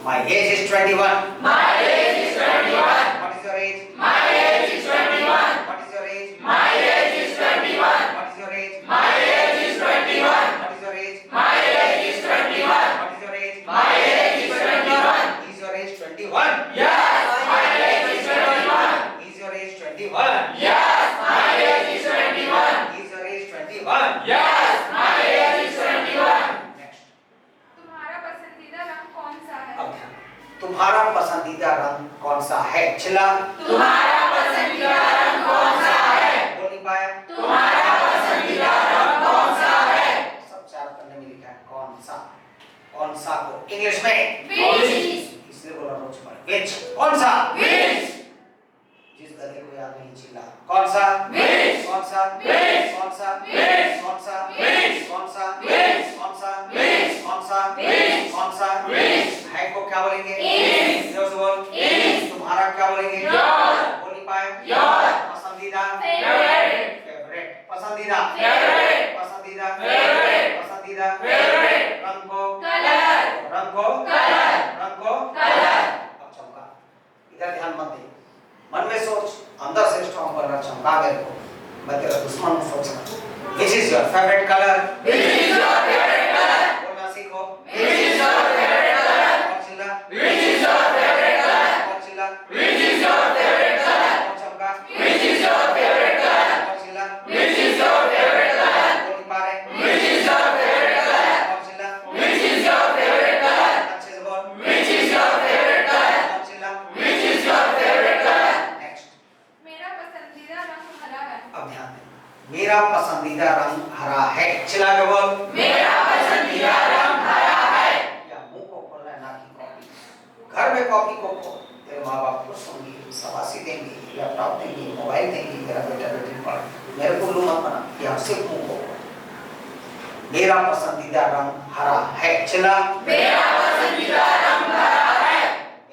My age is 21। My age is 21. What is your age? My age is 21. What is your age? My age is 21. What is your age? My age is 21. What is your age? My age is 21. What is your age? My age is 21. Is your age 21? Yes, my age is 21. Is your age 21? Yes, my age is 21. Is your age 21? Yes, my age is 21. Next. तुम्हारा पसंदीदा रंग कौन सा है? अब ध्यान। तुम्हारा पसंदीदा रंग कौन सा है? चिल्ला। तुम्हारा पसंदीदा रंग कौन सा है? बोल नहीं पाया? तुम्हारा पसंदीदा रंग कौन सा है? सब चार पन्ने में लिखा है कौन सा। कौन सा को इंग्लिश में Which? इसलिए बोला रोज पर which। कौन सा? Which? जिस गधे को याद नहीं चिल्ला। कौन सा? Which? कौन सा? Which? कौन सा? Which? कौन सा? Which? कौन सा? Which? कौन सा? Which? कौन सा? Which? कौन सा? Which? है को क्या बोलेंगे? Is। जोर से बोल। Is। तुम्हारा क्या बोलेंगे? Your। बोल नहीं पाए? Your। पसंदीदा Favorite। फेवरेट पसंदीदा Favorite। पसंदीदा Favorite। पसंदीदा Favorite। रंग को Color। रंग को Color। रंग को Color। अब चमका। इधर ध्यान मत दे, मन में सोच, अंदर से स्ट्रॉन्ग कर रहा चमका मेरे को। मैं तेरा दुश्मन हूं सोचना। Which is your favorite color? Which is your favorite color? बोलना सीखो। Which is your favorite color? और चिल्ला। Which is your favorite color? और चिल्ला। Which is your favorite color? और चमका। Which is your favorite color? और चिल्ला। Which is your favorite color? बोल नहीं पा रहे। Which is your favorite color? और चिल्ला। Which is your favorite color? अच्छे से बोल। Which is your favorite color? और चिल्ला। Which is your favorite color? Next. मेरा पसंदीदा रंग हरा है। अब ध्यान दे, मेरा पसंदीदा रंग हरा है। चिल्ला के बोल। मेरा पसंदीदा रंग हरा है। या मुंह को खोल रहा है ना कि कॉपी। घर में कॉपी को खोल, तेरे माँ बाप को होंगे, शाबाशी देंगे, लैपटॉप देंगे, मोबाइल देंगे, मेरा बेटा बेटी पढ़, मेरे को उल्लू मत बना। यहाँ से मुंह को खोल। मेरा पसंदीदा रंग हरा है। चिल्ला। मेरा पसंदीदा रंग हरा है।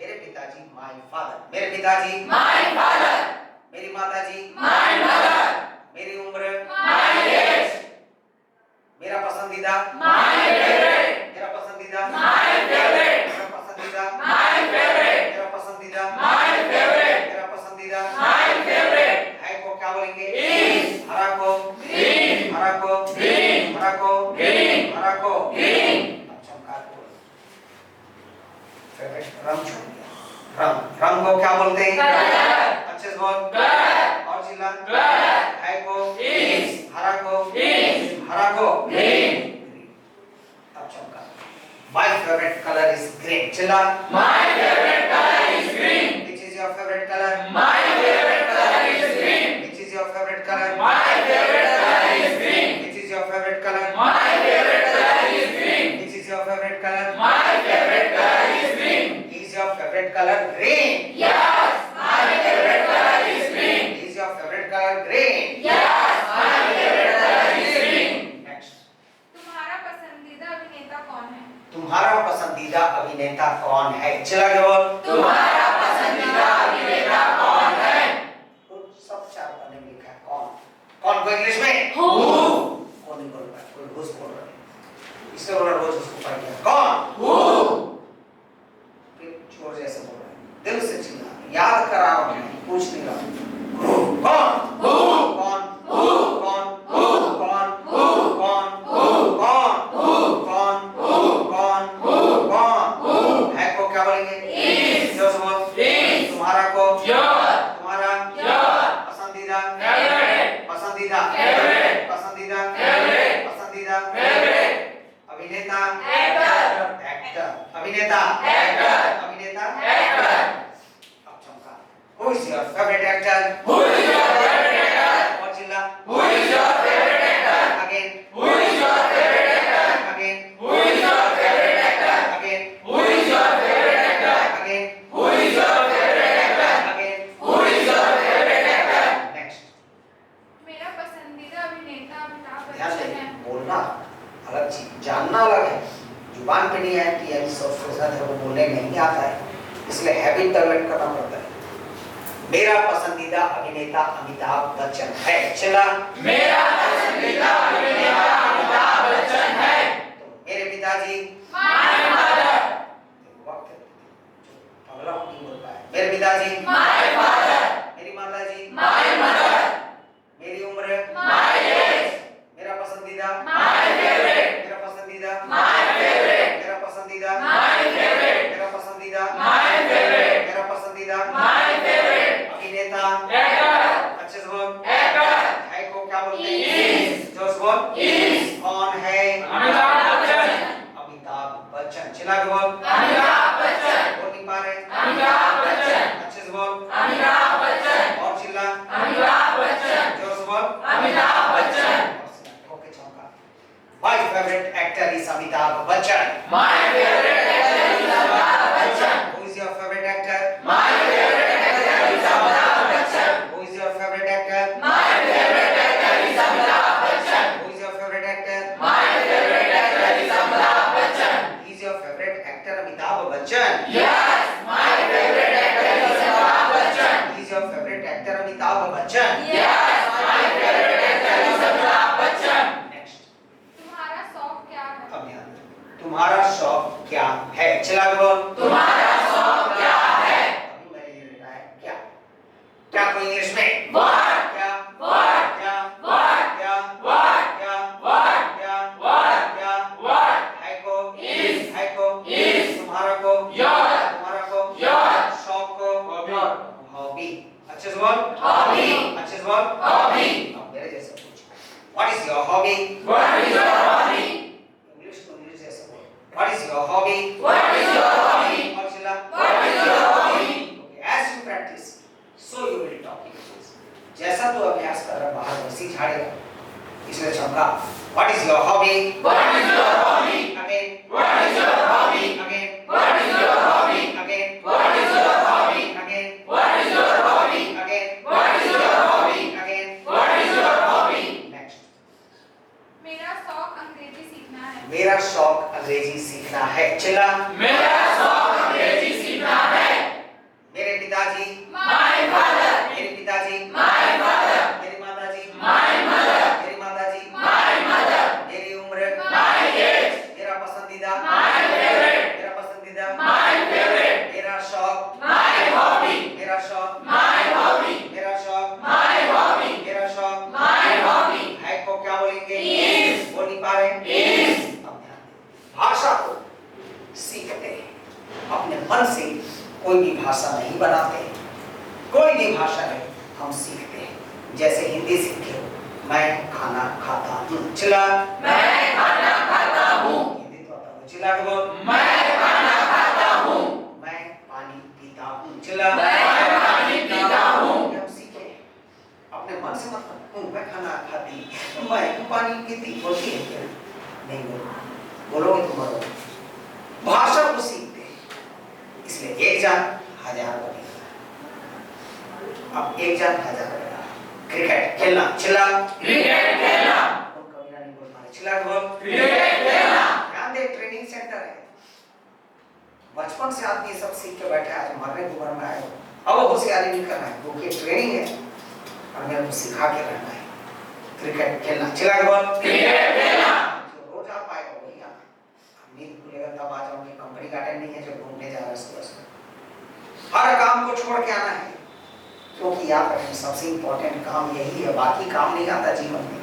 मेरे पिताजी माय फादर। मेरे पिताजी My father. मेरी माताजी My mother. मेरी उम्र My age. मेरा पसंदीदा My favorite. मेरा पसंदीदा My favorite. मेरा पसंदीदा My favorite. मेरा पसंदीदा My favorite. मेरा पसंदीदा My favorite. है को क्या बोलेंगे? Is। हरा को Green। हरा को Green। हरा को Green। हरा को Green। अब चमका को फेवरेट रंग चुन लिया। रंग रंग को क्या बोलते हैं? Color। अच्छे से बोल। Color। और चिल्ला। Color। है को Is। हरा को Is। हरा को Green। अब चमका। My favorite color is green. चिल्ला। My favorite color is green. Which is your favorite color? My favorite color is green. Which is your favorite color? My favorite color is green. Which is your favorite color? My favorite color is green. Which is your favorite color? My favorite color is green. Is your favorite color green? Yes, my favorite color is green. Is your favorite color green? Yes, my favorite color is green. Next. तुम्हारा पसंदीदा अभिनेता कौन है? तुम्हारा पसंदीदा अभिनेता कौन है? चिल्ला के बोल। तुम्हारा पसंदीदा अभिनेता कौन है? तो सब चार पन्ने में लिखा है कौन। कौन को इंग्लिश में? Who? कौन नहीं बोल रहा है, कोई घुस बोल रहा है। इस पढ़ गया। कौन? Who? फिर जोर जैसे बोल रहे हैं, दिल से चिल्ला, याद करा रहा हूं, पूछ नहीं रहा हूं। कौन? Who? कौन? Who? कौन? Who? कौन? Who? कौन? Who? कौन? Who? कौन? Who? कौन? Who? कौन? Who? है को क्या बोलेंगे? Is. जोर से बोल। Is. तुम्हारा को? Your. तुम्हारा? Your. पसंदीदा? Favorite. पसंदीदा? Favorite. पसंदीदा? Favorite. पसंदीदा? Favorite. अभिनेता? Actor. एक्टर। अभिनेता? Actor. अभिनेता? Actor. अब चमका। Who is your favorite actor? Who is your favorite actor? और चिल्ला। Who is your favorite actor? Again. Who is your favorite actor? Again. Who is your favorite actor? Again. Who is your favorite actor? Again. Who is your favorite actor? Again. Who is your favorite actor? Next. मेरा पसंदीदा अभिनेता अमिताभ ध्यान बच्चन दें, है। बोलना अलग चीज, जानना अलग है। जुबान पे नहीं है कि यानी सॉफ्ट के साथ वो बोलने नहीं आता है, इसलिए हैबिट डेवलप करना पड़ता है। मेरा पसंदीदा अभिनेता अमिताभ बच्चन है। चला। मेरा पसंदीदा अभिनेता अमिताभ बच्चन है। तो मेरे पिताजी। My mother. वक्त अगला नहीं बोल पाया। मेरे पिताजी। My father. मेरी माताजी। My mother. मेरी उम्र। My age. मेरा पसंदीदा। My favorite. मेरा पसंदीदा। My favorite. मेरा पसंदीदा। My favorite. मेरा पसंदीदा। My favorite. मेरा पसंदीदा। My favorite. अभिनेता। Actor. अच्छे से बोल। Actor. है को क्या बोलते हैं? Is. जोर से बोल। Is. कौन है? अमिताभ बच्चन. अमिताभ बच्चन। चिल्ला के बोल। अमिताभ बच्चन. बोल नहीं पा रहे? अमिताभ बच्चन. अच्छे से बोल। अमिताभ बच्चन. और चिल्ला। अमिताभ बच्चन. जोर से बोल। अमिताभ बच्चन. ओके चौका। My favorite actor is Amitabh Bachchan. My favorite actor is Amitabh Bachchan. Who is your favorite actor? My favorite actor is Amitabh Bachchan. Who is your favorite actor? My favorite actor is Amitabh Bachchan. Who is your favorite actor? My favorite actor is Amitabh Bachchan. Is your favorite actor Amitabh Bachchan? Yes, my favorite actor is Amitabh Bachchan. Is your favorite actor Amitabh Bachchan? Yes, my favorite actor is Amitabh Bachchan. Next. तुम्हारा शौक क्या है? अब ध्यान दो। तुम्हारा शौक क्या है? चिल्ला के बोल। तुम्हारा शौक क्या है? अभी मैंने ये लिखा है क्या? क्या को इंग्लिश में? What? क्या? What? क्या? What? क्या? What? क्या? What? क्या? What? क्या? What? है को? Is. है को? Is. तुम्हारा को? Your. तुम्हारा को? Your. शौक को? Hobby. हॉबी। अच्छे से बोल। Hobby. अच्छे से बोल। Hobby. अब मेरे जैसे पूछ। What is your hobby? What is your hobby? English को इंग्लिश जैसे बोल। What is your hobby? What is your hobby? और चिल्ला। What is your hobby? Okay, as you practice, so you will talk English. जैसा तू अभ्यास कर रहा बाहर वैसे झाड़ेगा। इसलिए चमका। What is your hobby? What is your hobby? Again. What is your hobby? Again. What is your hobby? Again. What is your hobby? Again. What is your hobby? Again. What is your hobby? Again. What is your hobby? Next. मेरा शौक अंग्रेजी सीखना है। मेरा शौक अंग्रेजी सीखना है। चिल्ला। मेरा शौक अंग्रेजी सीखना है। मेरे पिताजी। My father. मेरे पिताजी। My father. मेरी माताजी। My mother. मेरी माताजी। My mother. मेरी उम्र। My age. मेरा पसंदीदा। My favorite. मेरा पसंदीदा। My favorite. मेरा शौक। My hobby. मेरा शौक। My hobby. मेरा शौक। My hobby. मेरा शौक। My hobby. है को क्या बोलेंगे? Is. बोल नहीं पा रहे? Is. अब ध्यान दें। भाषा को सीखते हैं। अपने मन से कोई भी भाषा नहीं बनाते। कोई भी भाषा है हम सीखते हैं। जैसे हिंदी सीखे हो, मैं खाना खाता हूँ। चिल्ला। मैं खाना खाता हूँ। हिंदी तो आता है। चिल्ला के बोल। मैं खाना खाता हूँ। मैं पानी पीता हूँ। चिल्ला। मैं पानी पीता हूँ। ये हम सीखे हैं। अपने मन से मत बोलो, मैं खाना खाती, मैं पानी पीती, बोलती है क्या? नहीं बोलोगे तो मरोगे। भाषा को सीखते हैं। इसलिए एक जान हजार बनेगा। अब एक जान हजार बनेगा। क्रिकेट खेलना। चिल्ला। क्रिकेट खेलना। कौन कभी नहीं बोल पा रहे? चिल्ला बोल। क्रिकेट खेलना। ध्यान दे, ट्रेनिंग सेंटर है। बचपन से आदमी ये सब सीख के बैठा है, मरने को मरना है। अब होशियारी नहीं करना है, क्योंकि ट्रेनिंग है और मेरे को सिखा के रहना है। क्रिकेट खेलना। चिल्ला बोल। क्रिकेट खेलना। जो रोज आ पाएगा वही आना। तब आ जाऊंगी, कंपनी गार्डन नहीं है जो घूमने जा रहा है सुबह सुबह। हर काम को छोड़ के आना है, क्योंकि याद रखें सबसे इंपॉर्टेंट काम यही है, बाकी काम नहीं आता जीवन में।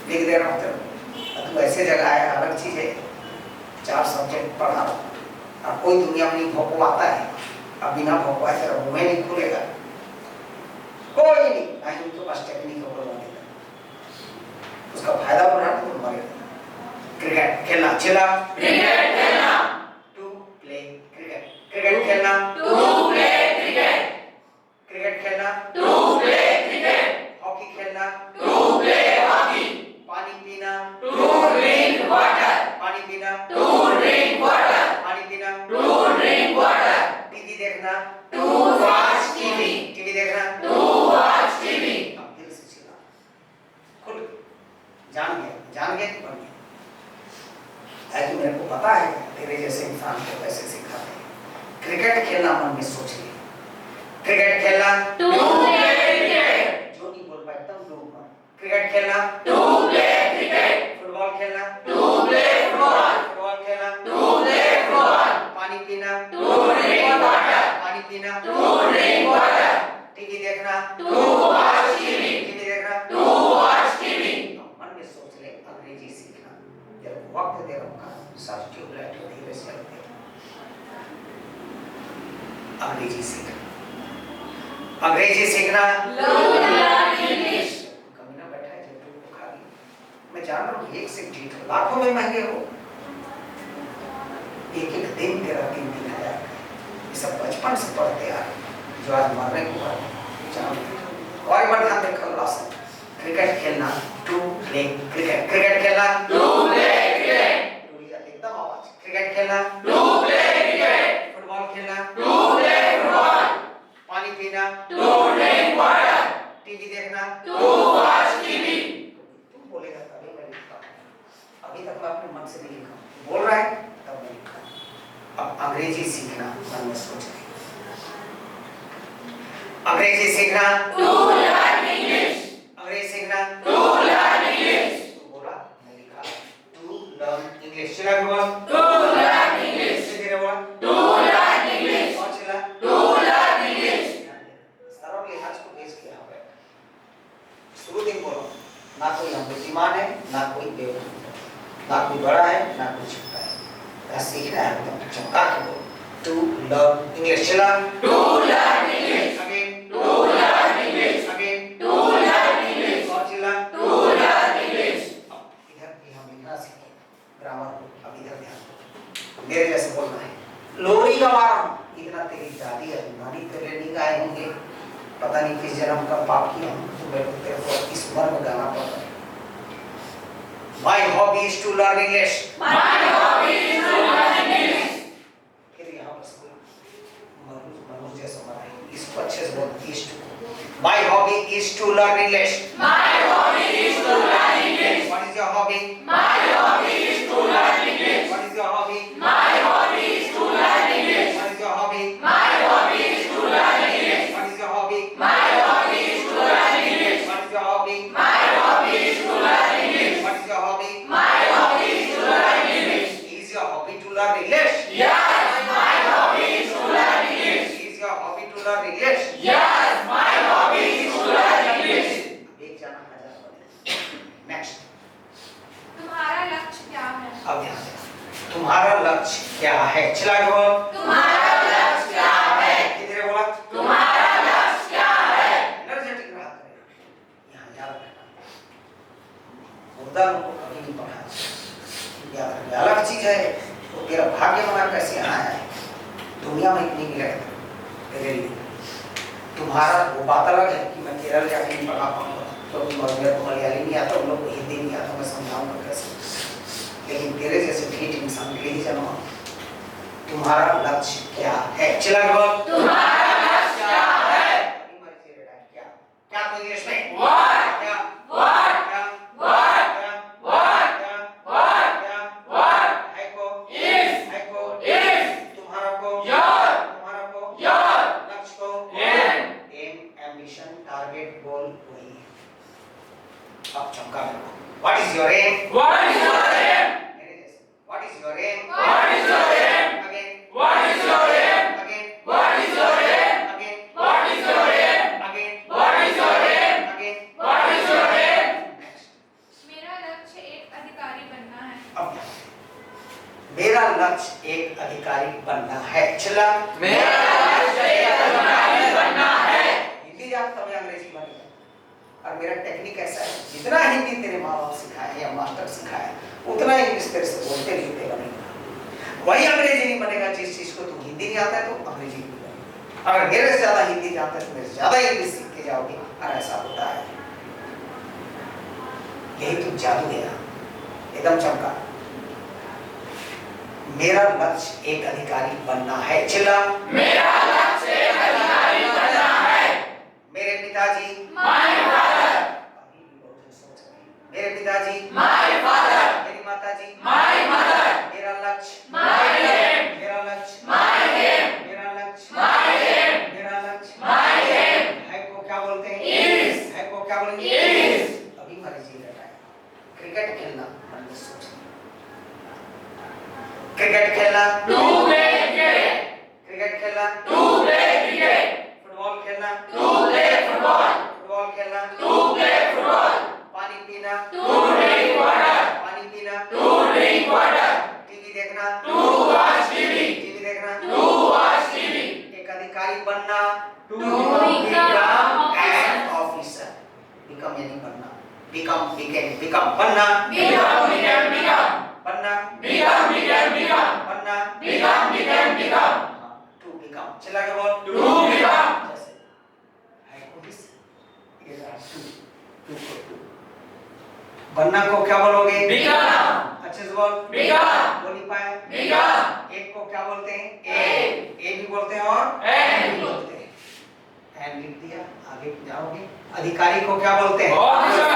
लिख दे रहा हूँ तेरे, तू ऐसे जगह है, अलग चीज है, 4 सब्जेक्ट पढ़ा रहा हूँ। अब कोई दुनिया में नहीं भोंकवाता है, अब बिना भोंकवाए तेरा मुंह नहीं खुलेगा, कोई नहीं, ना ही उनके पास टेक्निक होगा बोलने का। उसका फायदा उठा तो मरेगा। क्रिकेट खेलना, चिल्ला क्रिकेट खेलना, टू प्ले क्रिकेट, क्रिकेट खेलना, टू प्ले क्रिकेट, क्रिकेट खेलना, टू प्ले क्रिकेट, हॉकी खेलना, टू प्ले हॉकी, पानी पीना, टू ड्रिंक वाटर, पानी पीना, टू ड्रिंक वाटर, पानी पीना, टू ड्रिंक वाटर, टीवी देखना, टू वॉच टीवी, टीवी देखना, टू वॉच टीवी। अब दिल से चिल्ला, खुद जान गया कि बन गया। कि मेरे को पता है तेरे जैसे इंसान को कैसे सिखाते हैं। क्रिकेट खेलना मन में सोच ले, क्रिकेट खेलना, टू प्ले क्रिकेट, जो नहीं बोल पाए एकदम डूब मत। क्रिकेट खेलना, टू प्ले क्रिकेट, फुटबॉल खेलना, टू प्ले फुटबॉल, फुटबॉल खेलना, टू प्ले फुटबॉल, पानी पीना, टू ड्रिंक वाटर, पानी पीना, टू ड्रिंक वाटर, टीवी देखना, टू वॉच टीवी, टीवी देखना, टू वॉच टीवी। मन में सोच ले अंग्रेजी सीखना। जब वक्त दे रहा हूँ सब ट्यूबलाइट को धीरे से चलते, अंग्रेजी सीखना, अंग्रेजी सीखना, लर्न इंग्लिश। कमीना बैठा है जब को खा गई। मैं जान रहा हूँ एक से जीत हो, लाखों में महंगे हो, एक एक दिन तेरा 3-3 हजार ये सब बचपन से पढ़ते आ रहे, जो आज मरने को है और एक बार ध्यान देखो लास्ट। क्रिकेट खेलना, टू प्ले क्रिकेट, क्रिकेट खेलना, टू प्ले क्रिकेट, एकदम आवाज, क्रिकेट खेलना, टू प्ले क्रिकेट, फुटबॉल खेलना, टू प्ले फुटबॉल, पानी पीना, टू ड्रिंक वाटर, टीवी देखना, टू वॉच टीवी। तुम बोलेगा तभी मैं लिखता हूँ, अभी तक मैं अपने मन से नहीं लिखा, बोल रहा है तब मैं लिखता हूँ। अब अंग्रेजी सीखना, मन में सोच रहे, अंग्रेजी सीखना, टू लर्न इंग्लिश, अंग्रेजी सीखना, टू लर्न इंग्लिश, तू बोला मैं लिखा, टू लर्न इंग्लिश, चिल्ला के बोल, टू लर्न इंग्लिश, धीरे बोल, टू लर्न इंग्लिश, और चिल्ला, टू लर्न इंग्लिश। सारों के लिहाज को पेश किया हुआ है। शुरू दिन बोलो, ना कोई हम बुद्धिमान है, ना कोई बेवकूफ है, ना कोई बड़ा है, ना कोई छोटा है, बस सीखना है एकदम चमका के बोलो, टू लर्न इंग्लिश, चिल्ला, to learn English, again, to learn English, again, to learn English, और चिल्ला, टू लर्न इंग्लिश। इधर भी हम लिखना सीखें, ग्रामर को, अब इधर ध्यान दो, मेरे जैसे बोलना है। लोरी का वारम, इतना तेरी दादी है, नानी तेरे नहीं गाए होंगे, पता नहीं किस जन्म का पाप किया हम, तो मेरे को तेरे को इस उम्र में गाना पड़ रहा है। My hobby is to learn English. My hobby is to learn English. फिर यहाँ पर कोई मनुष्य जैसा मरा है, इसको अच्छे से बोल, is to. My hobby is to learn English. My hobby is to learn English. What is your hobby? My hobby is to learn English. What is your hobby? My hobby is to learn English. What is your hobby? My hobby is to learn English. What is your hobby? My hobby is to learn English. What is your hobby? My hobby is to learn English. What is your hobby? My hobby is to learn English. Is your hobby to learn English? Yes, my hobby is to learn English. Is your hobby to learn English? Yes, my hobby is to learn English. एक जाना हजार बने। Next. तुम्हारा लक्ष्य क्या है? अब ध्यान देना। तुम्हारा लक्ष्य क्या है? चिल्ला के बोलो। तुम्हारा लक्ष्य क्या है? किधर बोला? तुम्हारा लक्ष्य क्या है? एनर्जेटिक रहा करें। यहाँ याद रखना। मुद्दा को कभी नहीं पढ़ा। याद रखना। अलग चीज है। तो तेरा भाग्य बना कैसे आया है? दुनिया में इतनी मिला है तेरे लिए। तुम्हारा वो बात अलग है कि मैं केरल जाके नहीं पढ़ा पाऊंगा, तो मेरे को मलयाली नहीं आता, उन लोग को हिंदी नहीं आता, मैं समझाऊंगा कैसे। लेकिन तेरे जैसे ठीक इंसान के लिए जन्मा। तुम्हारा लक्ष्य क्या है? चिल्ला के बोल। तुम्हारा लक्ष्य क्या है? क्या? क्या तो इंग्लिश में? What? क्या? What? क्या? What? क्या? What? क्या? What? क्या? What? है को? Is? है को? Is? तुम्हारा को? Your? तुम्हारा को? Your? लक्ष्य को? Aim? एम, एम्बिशन, टारगेट, गोल वही है। अब चमका मेरे को। What is your aim? What is your aim? मेरे जैसे। What is your aim? What is your मेरा लक्ष्य एक अधिकारी बनना है। चिल्ला, मेरा लक्ष्य एक अधिकारी बनना है। हिंदी जानता मैं अंग्रेजी बनेगा। और मेरा टेक्निक ऐसा है, जितना हिंदी तेरे माँ बाप सिखाए या मास्टर सिखाए उतना इंग्लिश तेरे से बोलते लिखते बनेगा। वही अंग्रेजी नहीं बनेगा। जिस चीज को तू हिंदी नहीं आता है तो अंग्रेजी नहीं बनेगा। अगर मेरे से ज्यादा हिंदी जानता है तो मेरे से ज्यादा इंग्लिश सीख के जाओगे। और ऐसा होता है। यही तो जादू है, एकदम चमका। मेरा लक्ष्य एक अधिकारी बनना है। चिल्ला, मेरा लक्ष्य एक अधिकारी बनना है। मेरे पिताजी, माय फादर, मेरे पिताजी, माय फादर, मेरी माताजी, माय मदर, मेरा लक्ष्य, माय एम, मेरा लक्ष्य, माय एम, मेरा लक्ष्य, माय एम, मेरा लक्ष्य, माय एम, है को क्या बोलते हैं? इज, है को क्या बोलेंगे? इज। अभी हमारे जी रहा है। क्रिकेट खेलना मन में सोच। क्रिकेट खेलना, टू प्ले क्रिकेट, क्रिकेट खेलना, टू प्ले क्रिकेट, फुटबॉल खेलना, टू प्ले फुटबॉल, फुटबॉल खेलना, टू प्ले फुटबॉल, पानी पीना, टू ड्रिंक वाटर, पानी पीना, टू ड्रिंक वाटर, टीवी देखना, टू वॉच टीवी, टीवी देखना, टू वॉच टीवी, एक अधिकारी बनना, to become an officer. Become यानी बनना, बिकम बिकम बनना, बिकम बिकम बिकम, बनना, बिकम बिकम बिकम, बनना, become become become, to become. चला के बोल, टू बिकम, जैसे है ऑफिस ये रहा टू को टू। बनना को क्या बोलोगे? बिकम, अच्छे से बोल, बिकम, बोल नहीं पाए। बिकम, एक को क्या बोलते हैं? ए। ए भी बोलते हैं और एन भी बोलते हैं। एन लिख दिया, आगे जाओगे। अधिकारी को क्या बोलते हैं? ऑफिसर,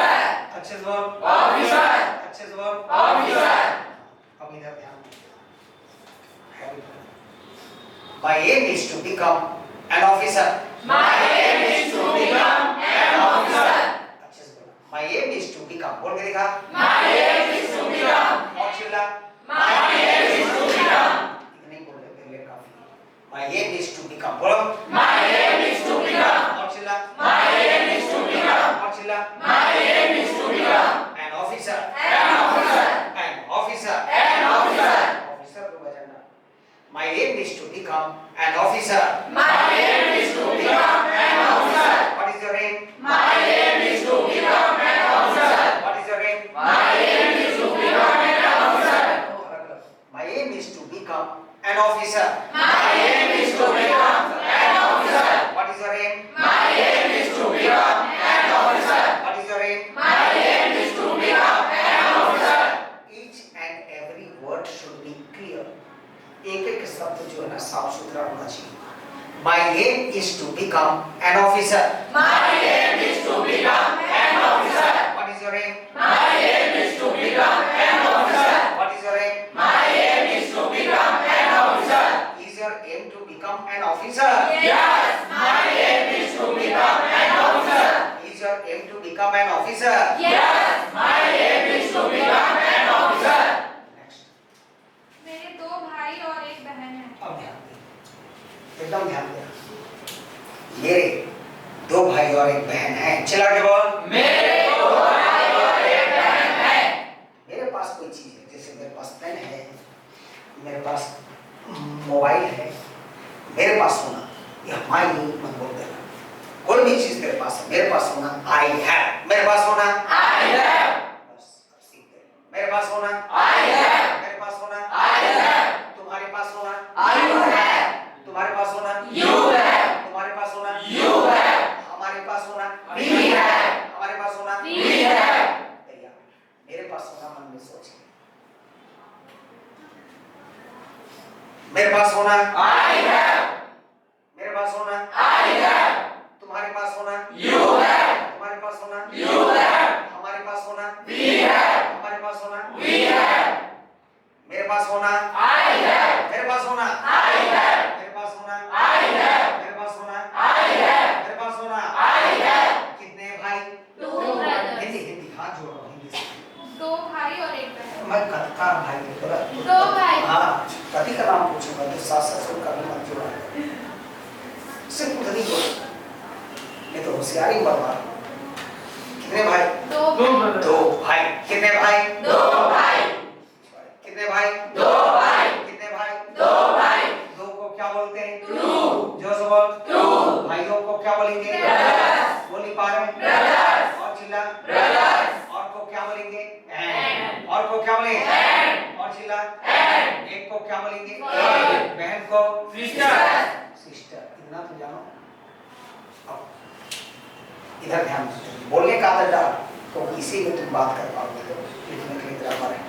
अच्छे से बोल, ऑफिसर, अच्छे से बोल, ऑफिसर। अब इधर ध्यान दो। My aim is to become an officer. My aim is to become an officer. अच्छे से बोलो। My aim is to become, बोल के दिखा। My aim is to become. और चिल्ला। My aim is to become. नहीं बोल रहे तेरे लिए काफी है। My aim is to become, बोलो। My aim is to become. और चिल्ला। My aim is to become. और चिल्ला। My aim is to become An officer. an officer. An officer. An officer. Officer को बजाना। My aim is to become an officer. My aim is to become an officer. What is your aim? My aim is to become an officer. What is your aim? My aim is to become an officer. My aim is to become an officer. My aim is to become an officer. What is your aim? My aim is to become an officer. What is your aim? My aim is to become an officer. Each and every word should be clear. एक-एक शब्द जो है ना साफ सुथरा होना चाहिए। My aim is to become an officer. My aim is to become an officer. What is your aim? My aim is to become an officer. What is your aim? My aim is to become an officer. Is your aim to become an officer? Yes, my aim is to become an officer. Is your aim to become an officer? Yes, my aim is to become an officer. Next. मेरे 2 भाई और 1 बहन है। अब ध्यान दे, एकदम ध्यान दे। मेरे 2 भाई और 1 बहन है। चिल्ला के बोल। मेरे 2 भाई और 1 बहन है। मेरे पास कोई चीज है, जैसे मेरे पास पेन है, मेरे पास मोबाइल है, मेरे पास होना, यह माई मत बोल देना। कोई भी चीज तेरे पास है, मेरे पास होना आई हैव, मेरे पास होना I have. बस अब सीख गए। मेरे पास होना I have. मेरे पास होना I have. तुम्हारे पास होना You have. तुम्हारे पास होना You have. तुम्हारे पास होना You have. हमारे पास होना We have. हमारे पास होना We have. तैयार। मेरे पास होना मन में सोचिए। मेरे पास होना I have. मेरे पास होना I have. तुम्हारे पास होना You have. तुम्हारे पास होना You have. हमारे पास होना We have. हमारे पास होना We have. मेरे पास होना I have. मेरे पास होना I have. मेरे पास होना I have. मेरे पास होना I have. मेरे पास होना I have. कितने भाई? 2 brothers। हिंदी हिंदी हाथ जोड़ो हिंदी से। 2 भाई और 1 बहन। मैं कत्ता भाई को बोला 2 भाई। हाँ पति का नाम पूछूंगा तो सास ससुर का भी मत जोड़ा सिर्फ उधर ही बोला ये तो होशियारी बर्बाद। कितने भाई? 2 2 भाई। कितने भाई? 2 भाई। कितने भाई? 2 भाई। फ्रेंड। एक को क्या बोलेंगे? फ्रेंड। बहन को सिस्टर। सिस्टर। इतना तो जानो। अब इधर ध्यान दो, बोलने का आदत डाल तो इसी में तुम बात कर पाओगे। तो लिखने के लिए ग्रामर है।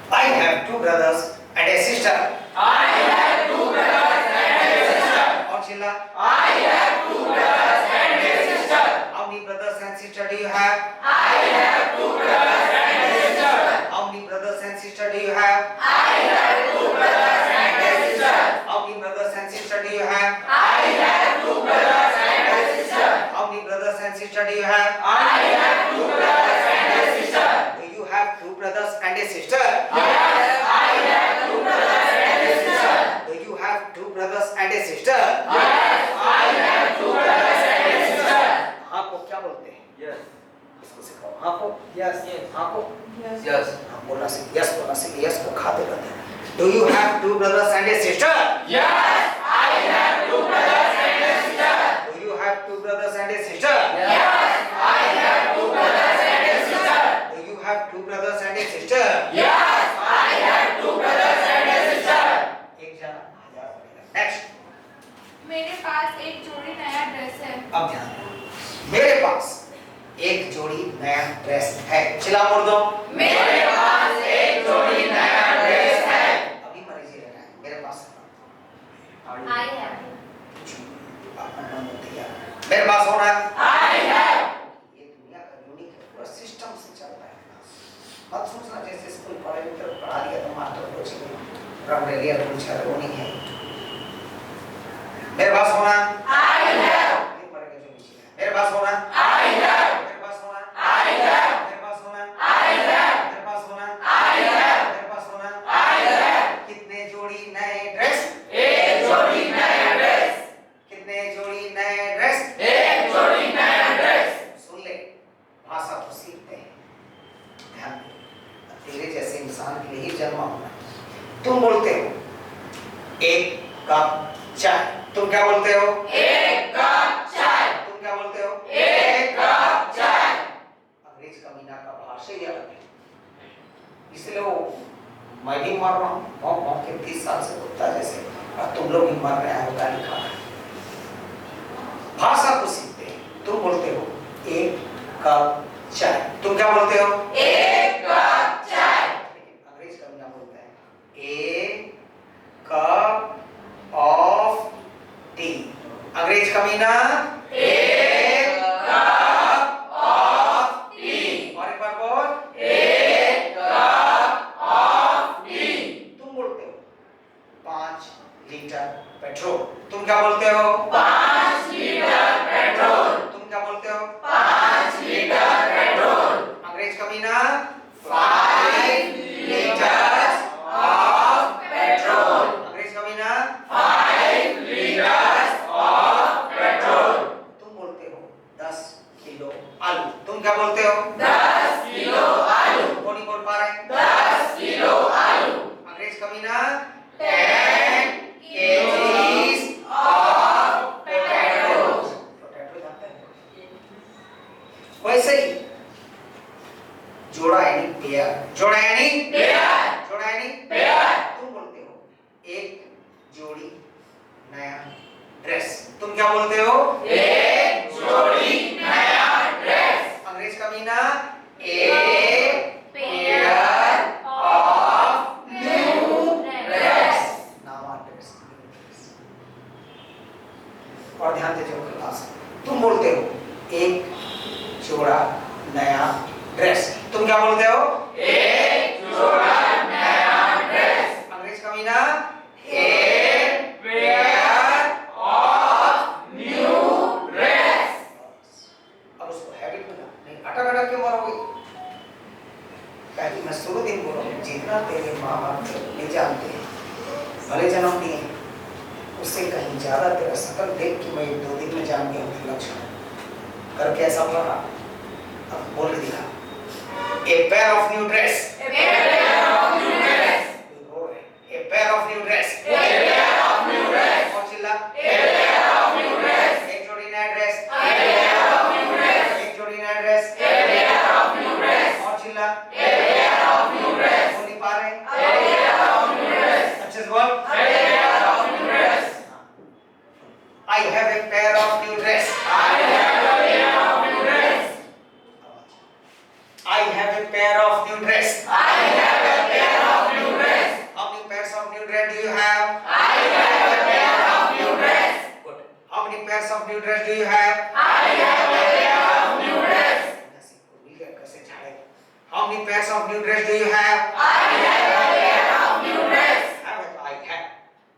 I have two brothers and a sister. I have two brothers and a sister. और चिल्ला। I have two brothers and a sister. How many brothers and sister do you have? I have two brothers and a sister. How many brothers and sister do you have? I have two brothers and a sister. How many brothers and sister do you have? I have two brothers and a sister. How many brothers and sister do you have? I have two brothers and a sister. Do you have two brothers and a sister? Yes, I have two brothers and a sister. Do you have two brothers and a sister? Yes, I have two brothers and a sister. हाँ को क्या बोलते हैं? Yes. इसको सिखाओ। हाँ को Yes. Yes. हाँ को Yes. हाँ बोलना सीख। यस बोलना सीख। यस को खाते रहते हैं। Do you have two brothers and a sister? Yes, I have two brothers and a sister. Do you have two brothers and a sister? Yes, I have two brothers and a sister. Do you have two brothers and a sister? Yes, I have two brothers and a sister. एक जना हजार बनेगा। Next. मेरे पास एक जोड़ी नया dress है। अब ध्यान दो। मेरे पास एक जोड़ी नया ड्रेस है। चिल्ला बोल दो। मेरे पास एक जोड़ी नया ड्रेस है। अभी मर्जी रहना है। मेरे पास I have. मेरे पास होना है। I have. ये दुनिया का यूनिक है। पूरा सिस्टम से चलता है। मत सोचना जैसे स्कूल पढ़ाई में तो पढ़ा दिया तो मास्टर कुछ नहीं लिया तो कुछ है वो नहीं है। मेरे पास होना I have. ये पढ़ेगा जो नीचे है। मेरे पास होना I have. मेरे पास होना I have. मेरे पास होना I have. मेरे पास होना I have. मेरे पास होना I have. कितने जोड़ी नए ड्रेस? एक जोड़ी नया ड्रेस। कितने जोड़ी नए ड्रेस? एक जोड़ी नया ड्रेस। सुन ले, भाषा तो सीखते हैं। ध्यान दे, तेरे जैसे इंसान के लिए ही जन्म होना। तुम बोलते हो एक कप चाय। तुम क्या बोलते हो? एक कप चाय। तुम क्या बोलते हो? एक कप चाय। अंग्रेज कमीना का भाषा ही अलग है। इसलिए वो मैं भी मर रहा हूँ भौंक के 30 साल से कुत्ता जैसे, और तुम लोग भी मर रहे हो गाली खा रहे। भाषा को सीखते हैं। तुम बोलते हो एक कप चाय। तुम क्या बोलते हो? एक कप चाय। लेकिन अंग्रेज कमीना बोलता है एक कप ऑफ टी। अंग्रेज कमीना एक कप ऑफ टी। और एक बार बोल एक कप ऑफ टी। तुम बोलते हो 5 लीटर पेट्रोल। तुम क्या बोलते हो? 5 लीटर पेट्रोल। तुम क्या बोलते हो? 5 लीटर पेट्रोल। अंग्रेज कमीना 5 लीटर्स ऑफ पेट्रोल। अंग्रेज कमीना 5 लीटर्स ऑफ पेट्रोल। तुम बोलते हो 10 किलो आलू। तुम क्या बोलते हो? 10 किलो आलू। कौन नहीं बोल पा रहे? 10 किलो आलू। अंग्रेज कमीना 10 kgs of potatoes। पोटैटो जानते हैं? वैसे ही जोड़ा यानी पेयर। जोड़ा यानी पेयर। जोड़ा यानी पेयर। तुम बोलते हो एक जोड़ी नया ड्रेस। तुम क्या बोलते हो? एक जोड़ी नया ड्रेस। अंग्रेज कमीना एक पेयर ऑफ न्यू ड्रेस। नवा ड्रेस। और ध्यान दे जो क्लास। तुम बोलते हो एक जोड़ा नया ड्रेस। तुम क्या बोलते हो? एक जोड़ा नया ड्रेस। अंग्रेज कमीना एक पेयर ऑफ न्यू ड्रेस। अब उसको हैबिट बना नहीं अटक के मरोगे। मैं शुरू दिन बोल रहा हूँ जितना तेरे माँ बाप नहीं जानते भले जन्म दिए उससे कहीं ज्यादा तेरा शकल देख के मैं 2 दिन में जान गया हूँ लक्षण करके ऐसा पढ़ा। अब बोल के दिखा a pair of new dress। A pair of new dress। a pair of new dress। A pair of new dress। और चिल्ला A pair of new dress। एक जोड़ी नया dress. A pair of new dress। एक जोड़ी नया dress. A pair of new dress। और चिल्ला A pair of new dress। बोल नहीं पा रहे? A pair of new dress do you have? I have a pair of new dress. कैसे झाड़ेगा? How many pairs of new dress do you have? I have a pair of new dress. Have it, I have.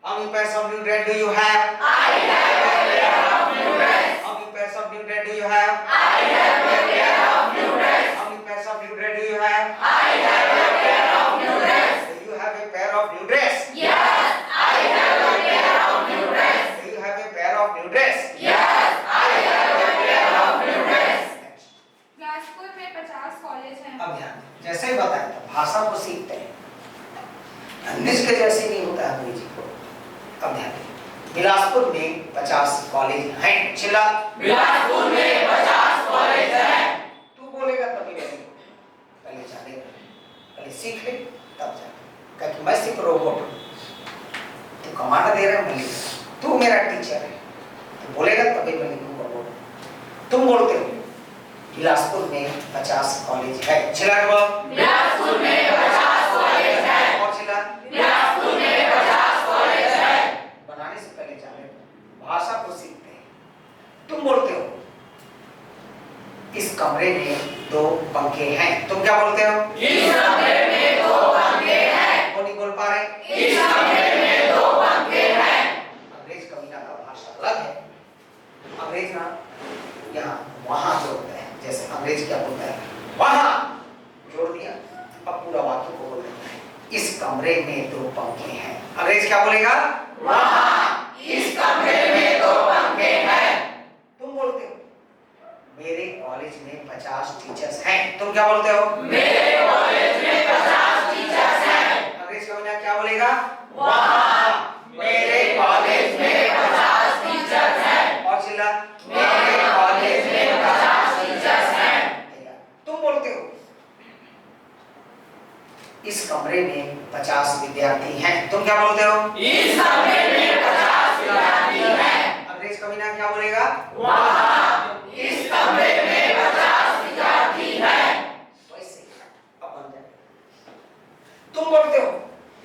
How many pairs of new dress do you have? I have a pair of new dress. How many pairs of new dress do you have? I have a pair of new dress. How many pairs of new dress do you have? I have a pair of new dress. Do you have a pair of new dress? Yes, I have a pair of new dress. Do you have a pair of new dress? Yes, I have a pair of new dress. Bilaspur में 50 college हैं। अब ध्यान दें, जैसे ही बताया था भाषा को सीखते हैं, इंग्लिश के जैसे नहीं होता है अंग्रेजी को। अब ध्यान दें, बिलासपुर में 50 कॉलेज हैं। चिल्ला। बिलासपुर में 50 कॉलेज हैं। तू बोलेगा तभी मैं पहले जानेगा, पहले सीख ले तब जाने। क्योंकि मैं सिर्फ रोबोट हूँ, तू कमांड दे रहा है मैं, तू मेरा टीचर है, तू बोलेगा तभी मैं लिखूंगा रोबोट। तुम बोलते हो बिलासपुर में 50 कॉलेज है। चिल्ला के बोल। बिलासपुर में 50 कॉलेज हैं। और चिल्ला। बिलासपुर में 50 कॉलेज हैं। बनाने से पहले जाने भाषा को सीखते हैं। तुम बोलते हो इस कमरे में 2 पंखे हैं। तुम क्या बोलते हो? इस कमरे में 2 पंखे हैं। कौन नहीं बोल पा रहे? इस कमरे में 2 पंखे हैं। अंग्रेज कमीना का भाषा अलग है। अंग्रेज ना यहाँ वहाँ जोड़ते हैं, जैसे अंग्रेज क्या बोलता है वहाँ जोड़ दिया, अब पूरा वाक्य को बोल देता है इस कमरे में 2 पंखे हैं। अंग्रेज क्या बोलेगा? वहाँ इस कमरे में 2 पंखे हैं। तुम बोलते हो मेरे कॉलेज में 50 टीचर्स हैं। तुम क्या बोलते हो? मेरे कॉलेज में 50 टीचर्स हैं। अंग्रेज कमीना क्या बोलेगा? वहाँ मेरे कॉलेज में 50 टीचर्स हैं। और चिल्ला। मेरे कॉलेज में 50 टीचर्स हैं। तुम बोलते हो इस कमरे में 50 विद्यार्थी हैं। तुम क्या बोलते हो? इस कमरे में 50 विद्यार्थी हैं। अंग्रेज कमीना क्या बोलेगा? वहाँ इस कमरे में 50 विद्यार्थी हैं। वैसे अब बन जाए। तुम बोलते हो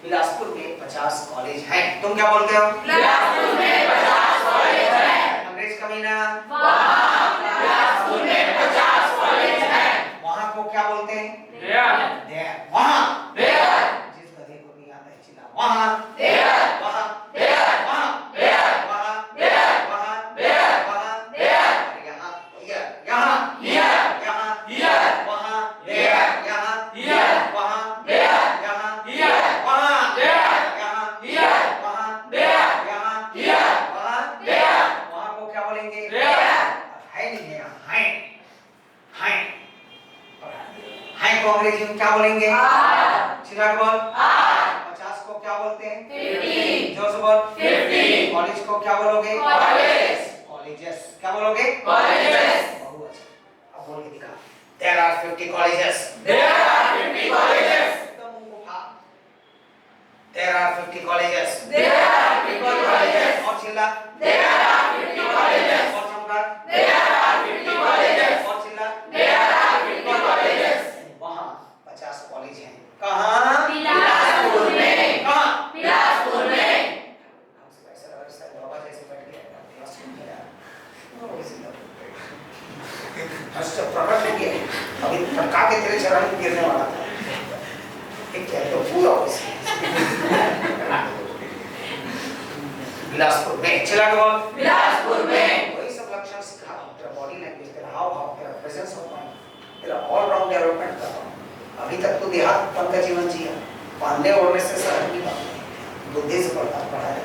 बिलासपुर में 50 कॉलेज हैं। तुम क्या बोलते हो? बिलासपुर में 50 कॉलेज हैं। अंग्रेज कमीना वहाँ बिलासपुर में 50 कॉलेज हैं। वहाँ को क्या बोलते हैं? There. वहाँ। There. जिस गधे को नहीं आता है चिल्ला वहाँ। There. वहाँ। There. वहाँ। There. वहाँ। There. वहाँ। There. वहाँ। There. और यहाँ यहाँ Here. यहाँ Here. वहाँ There. यहाँ Here. वहाँ There. यहाँ Here. वहाँ There. यहाँ Here. वहाँ There. यहाँ Here. वहाँ There. वहाँ को क्या बोलेंगे? There. है नहीं है हैं हैं हैं को अंग्रेजी में क्या बोलेंगे? चिल्ला के बोल। 50 को क्या बोलते हैं? 50. जोर से बोल। 50. कॉलेज को क्या बोलोगे? Colleges. कॉलेजेस क्या बोलोगे? Colleges. बहुत अच्छा। अब बोल के दिखा। There are 50 colleges. There are 50 colleges. एकदम उनको खा। There are 50 colleges. There are 50 colleges. और चिल्ला। There are 50 colleges. और चमका। There are 50 colleges. और चिल्ला। There are 50 colleges. वहाँ 50 कॉलेज हैं। कहाँ? बिलासपुर में। कहाँ? बिलासपुर में। ऐसा बाबा जैसे बैठ गया बिलासपुर में यार। वो इसी तरह अच्छा प्रकट हो गया। अभी टका के तेरे चरण में गिरने वाला था। एक क्या तो पूरा वैसे। बिलासपुर में चिल्ला के बोल। बिलासपुर में। वही सब लक्षण सिखा रहा हूँ, तेरा बॉडी लैंग्वेज, तेरा हाव भाव, तेरा प्रेजेंस ऑफ माइंड, तेरा ऑल राउंड डेवलपमेंट कर रहा हूँ। अभी तक तो देहातपन का जीवन जिया, पहनने ओढ़ने से शहर की बात नहीं, बुद्धि से बढ़ाया है।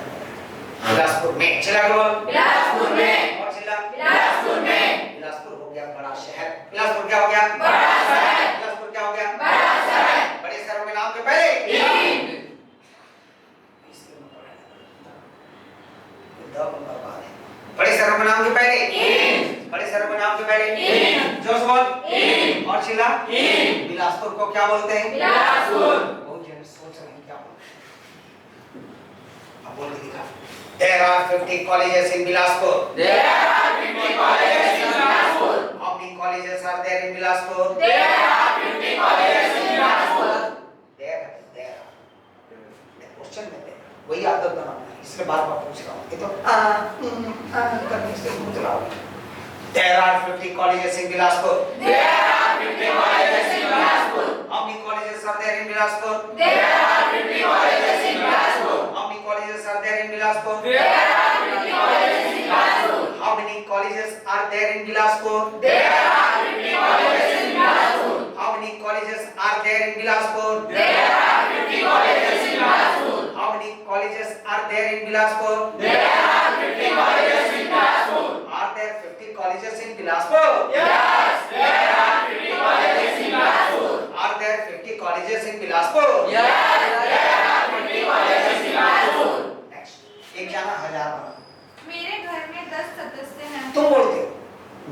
बिलासपुर में चिल्ला के बोल। बिलासपुर में। और चिल्ला। बिलासपुर में। बिलासपुर हो गया बड़ा शहर। बिलासपुर क्या हो गया? बड़ा शहर। बिलासपुर क्या हो गया? बड़ा शहर। बड़े शहरों के नाम के पहले बड़े शहरों के नाम के पहले बड़े शहरों के नाम के पहले जोर से बोल। और चिल्ला। बिलासपुर को क्या बोलते हैं? बिलासपुर। बहुत जन सोच रहे हैं क्या बोलते हैं। अब बोल के दिखा। There are 50 colleges in Bilaspur. There are 50 colleges in Bilaspur. How many colleges are there in Bilaspur? There are 50 colleges in Bilaspur. There. The question में there. वही आदत बनाना है। इसलिए बार-बार पूछ रहा हूँ। ये तो करने से मुतलाओ। There are 50 colleges in Bilaspur. There are 50 colleges in Bilaspur. How many colleges are there in Bilaspur? There are 50 colleges in Bilaspur. How many colleges are there in Bilaspur? There are 50 colleges in Bilaspur. How many colleges are there in Bilaspur? There are 50 colleges in Bilaspur. How many colleges are there in Bilaspur? There are 50 colleges in Bilaspur. How many colleges are there in Bilaspur? There are 50 colleges in Bilaspur. Are there 50 colleges in Bilaspur? Yes, there are 50 colleges in Bilaspur. Are there 50 colleges in Bilaspur? Yes, there are 50 colleges in Bilaspur. Next. एक जाना 1000 बना। मेरे घर में 10 सदस्य हैं। तुम बोलते हो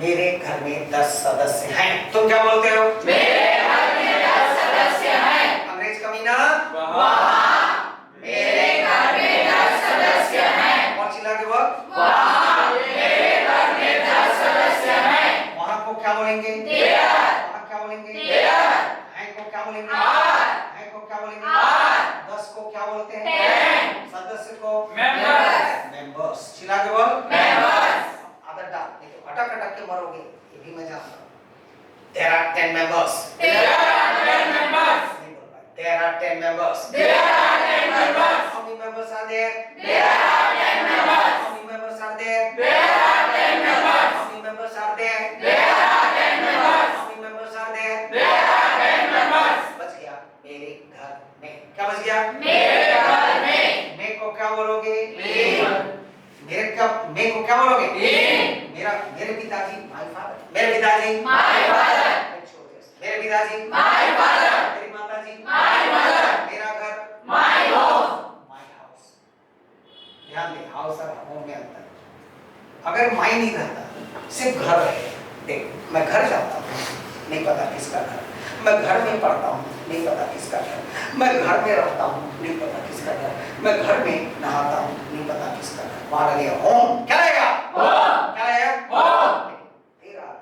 मेरे घर में 10 सदस्य हैं। तुम क्या बोलते हो? मेरे घर में 10 सदस्य हैं। अंग्रेज कमीना वहाँ मेरे घर में 10 सदस्य हैं। और चिल्ला के बोल वहाँ मेरे घर में 10 सदस्य हैं। वहाँ को क्या बोलेंगे? There. वहाँ क्या बोलेंगे? There. हैं को क्या बोलेंगे? Are. हैं को क्या बोलेंगे? Are. 10 को क्या बोलते हैं? Ten. सदस्य को Members. मेंबर्स। चिल्ला के बोल Members. आदत डाल, नहीं तो अटक अटक के मरोगे, ये भी मैं जानता हूँ। There are 10 members. There are 10 members. नहीं बोल पाए। There are 10 members. There are 10 members. How many members are there? There are 10 members. How many members are there? There are 10 members. How many members are there? There are 10 members. How many members are there? There are 10 members. बच गया मेरे घर में। क्या बच गया? मेरे घर में। मैं को क्या बोलोगे? Me. मैं को क्या बोलोगे? Me. मेरे पिताजी my father। मेरे पिताजी My father. मेरे पिताजी My father. मेरी माताजी My mother. मेरा घर My home. my house। ध्यान दे हाउस और होम में अंतर। अगर माई नहीं रहता सिर्फ घर रहे, देख मैं घर जाता हूँ नहीं पता किसका घर, मैं घर में पढ़ता हूँ नहीं पता किसका घर, मैं घर में रहता हूँ नहीं पता किसका घर, मैं घर में नहाता हूँ नहीं पता किसका घर। वहां लगेगा होम। क्या लगेगा? Home. क्या लगेगा? Home. तेरा घर,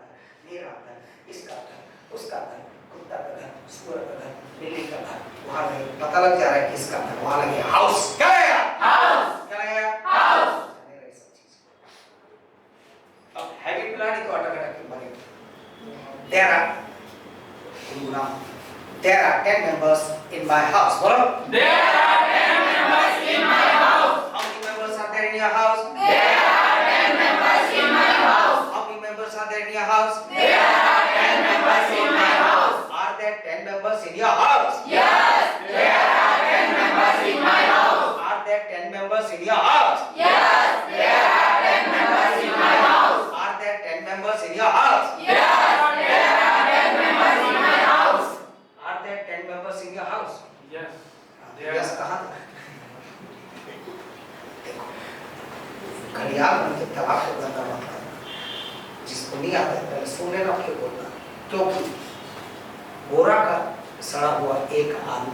मेरा घर, इसका घर, उसका घर, कुत्ता का घर, सूअर का घर, बिल्ली का घर, वहां लगेगा पता लग जा रहा है किसका घर, वहां लगेगा हाउस। क्या लगेगा? House. क्या लगेगा? House. जानेगा ये सब चीज। अब हैबिट बनानी तो अटक अटक के बनेगा। There are 10 members in my house। बोलो। There are 10 members in my house. How many members are there in your house? There are 10 members in my house. How many members are there in your house? There are 10 members in my house. Are there 10 members in your house? Yes, there are 10 members in my house. Are there 10 members in your house? Yes, there are 10 members in my house. Are there 10 members in your house? Yes, there are 10 members in my house. Are there 10 members in your house? Yes. Yes कहाँ? घड़ियाल बन के तबाह को गंदा मत करना। जिसको नहीं आता है पहले सुन लेना फिर बोलना। क्योंकि बोरा का सड़ा हुआ एक आलू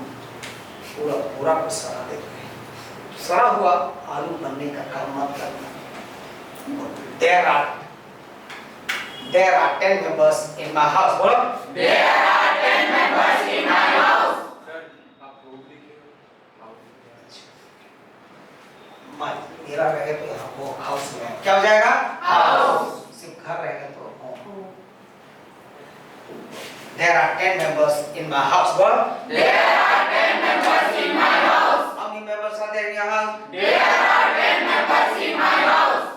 पूरा बोरा को सड़ा देता है। सड़ा हुआ आलू बनने का काम मत करना। There are 10 members in my house। बोलो। There are 10 members in my house. मेरा रहेगा तो यहाँ वो हाउस में क्या हो जाएगा? House. सिर्फ घर रहेगा तो home. There are 10 members in my house। बोल। There are 10 members in my house. How many members are there in your house? There are 10 members in my house.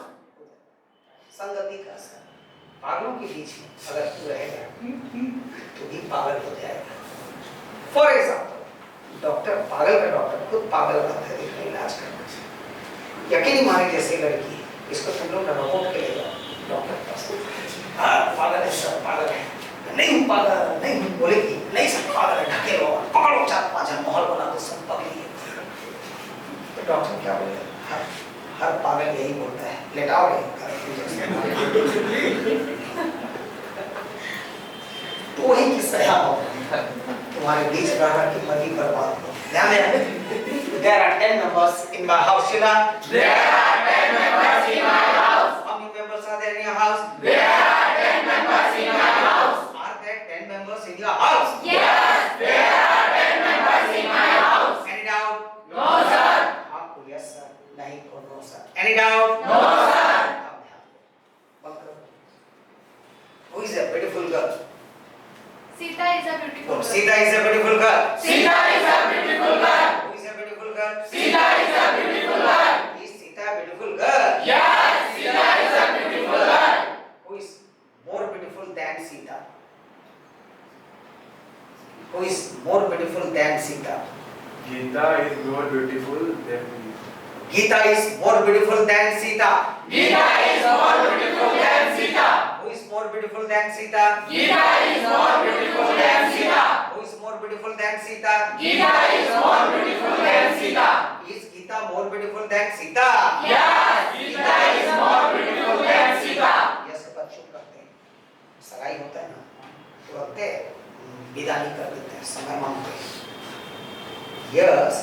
संगति का असर पागलों के बीच में अगर तू रहेगा तो भी पागल हो जाएगा। फॉर एग्जाम्पल डॉक्टर पागल का डॉक्टर खुद पागल रहता है देखने इलाज करने से। यकीन ही माने जैसे लड़की इसको तुम लोग रिपोर्ट के ले जाओ डॉक्टर पास। पागल है सर, पागल है। नहीं हूँ पागल, नहीं हूँ बोलेगी, नहीं सब पागल है, ढके लो, पकड़ो 4-5 माहौल बना दो सब पगली है। तो डॉक्टर क्या बोलेगा? हर पागल यही बोलता है लेटाओ रे। तो वही किस्सा यहाँ होगा तुम्हारे बीच रह की मरी बर्बाद हो। ध्यान देना। There are 10 members in my house। Shila. There are 10 members in my house. How many members are there in your house? There are 10 members in my house. Are there 10 members in your house? Yes, there are 10 members in my house. Any doubt? No, sir. हाँ yes sir, नहीं को Any doubt? No, sir. Who is a beautiful girl? Sita is a beautiful girl. Sita is a beautiful girl. Sita is a beautiful girl. Who is a beautiful girl? Sita is a beautiful girl. Is Sita a beautiful girl? Yes, Sita is a beautiful girl. Who is more beautiful than Sita? Who is more beautiful than Sita? Geeta is more beautiful than me. Geeta is more beautiful than Sita. Geeta is more beautiful than Sita. Who is more beautiful than Sita? Geeta is more beautiful than Sita. Who is more beautiful than Sita? Geeta is more beautiful than Sita. Is Geeta more beautiful than Sita? Yes, Geeta is more beautiful than Sita. ये सब बात चुप करते हैं, सगाई होता है ना, तुरंत विदा नहीं कर देते हैं, समय मांगते हैं. Yes,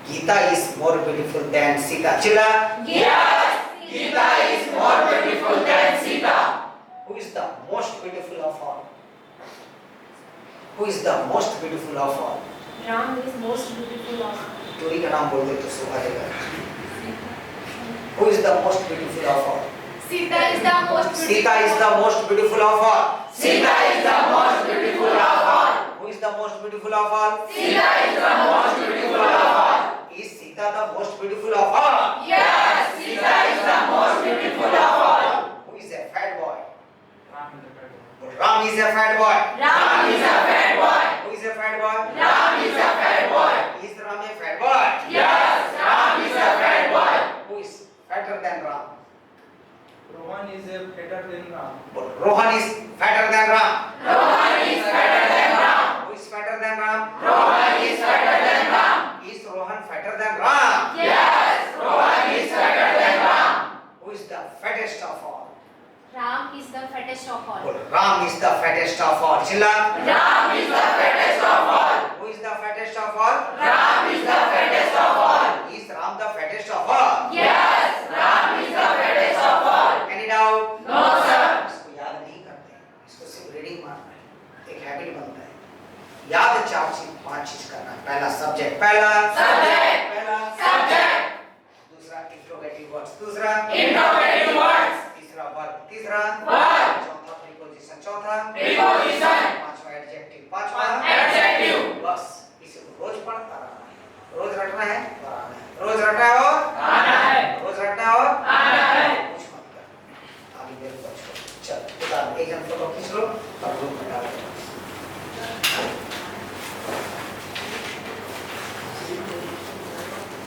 Geeta is more beautiful than Sita. चिल्ला. Yes, Geeta is more beautiful than Sita. Who is the most beautiful of all? Who is the most beautiful of all? Ram is most beautiful of all. Tori का नाम बोल दे तो शोभा देगा. Who is the most beautiful of all? Sita is the most beautiful. Sita is the most beautiful of all. Sita is the most beautiful of all. Who is the most beautiful of all? Sita is the most beautiful of all. Is Sita the most beautiful of all? Yes, Sita is the most beautiful of all. Who is a fat boy? Ram is a fat boy. Ram is a fat boy. Ram is a fat boy. Who is a fat boy? Ram is a fat boy. Is Ram a fat boy? Yes, Ram is a fat boy. Who is fatter than Ram? Rohan is a fatter than Ram. Rohan is fatter than Ram. Rohan is fatter than Ram. Who is fatter than Ram? Rohan is fatter than Ram. Is Rohan fatter than Ram? Yes, Rohan is fatter than Ram. Who is the fattest of all? Ram is the fattest of all. Ram is the fattest of all. Chilla. Ram is the fattest of all. Who is the fattest of all? Ram is the fattest of all. Is Ram the fattest of all? Yes, Ram is the fattest of all. Any doubt? No, sir. इसको याद नहीं करते हैं, इसको सिर्फ reading मारना है, एक हैबिट बनता है. याद 5 चीज करना. पहला सब्जेक्ट, पहला Subject. पहला Subject. दूसरा इंट्रोगेटिव वर्ड्स, दूसरा Interrogative words. तीसरा वर्ब, तीसरा Verb. चौथा प्रीपोजिशन, चौथा Preposition. पांचवा एडजेक्टिव, पांचवा Adjective. बस इसे रोज पढ़ता रहना है, रोज रटना है और आना है, रोज रटना है और आना है. रोज रटना है और आना है. कुछ मत कर. आगे मेरे को छोड़. चल एक जन फोटो खींच लो और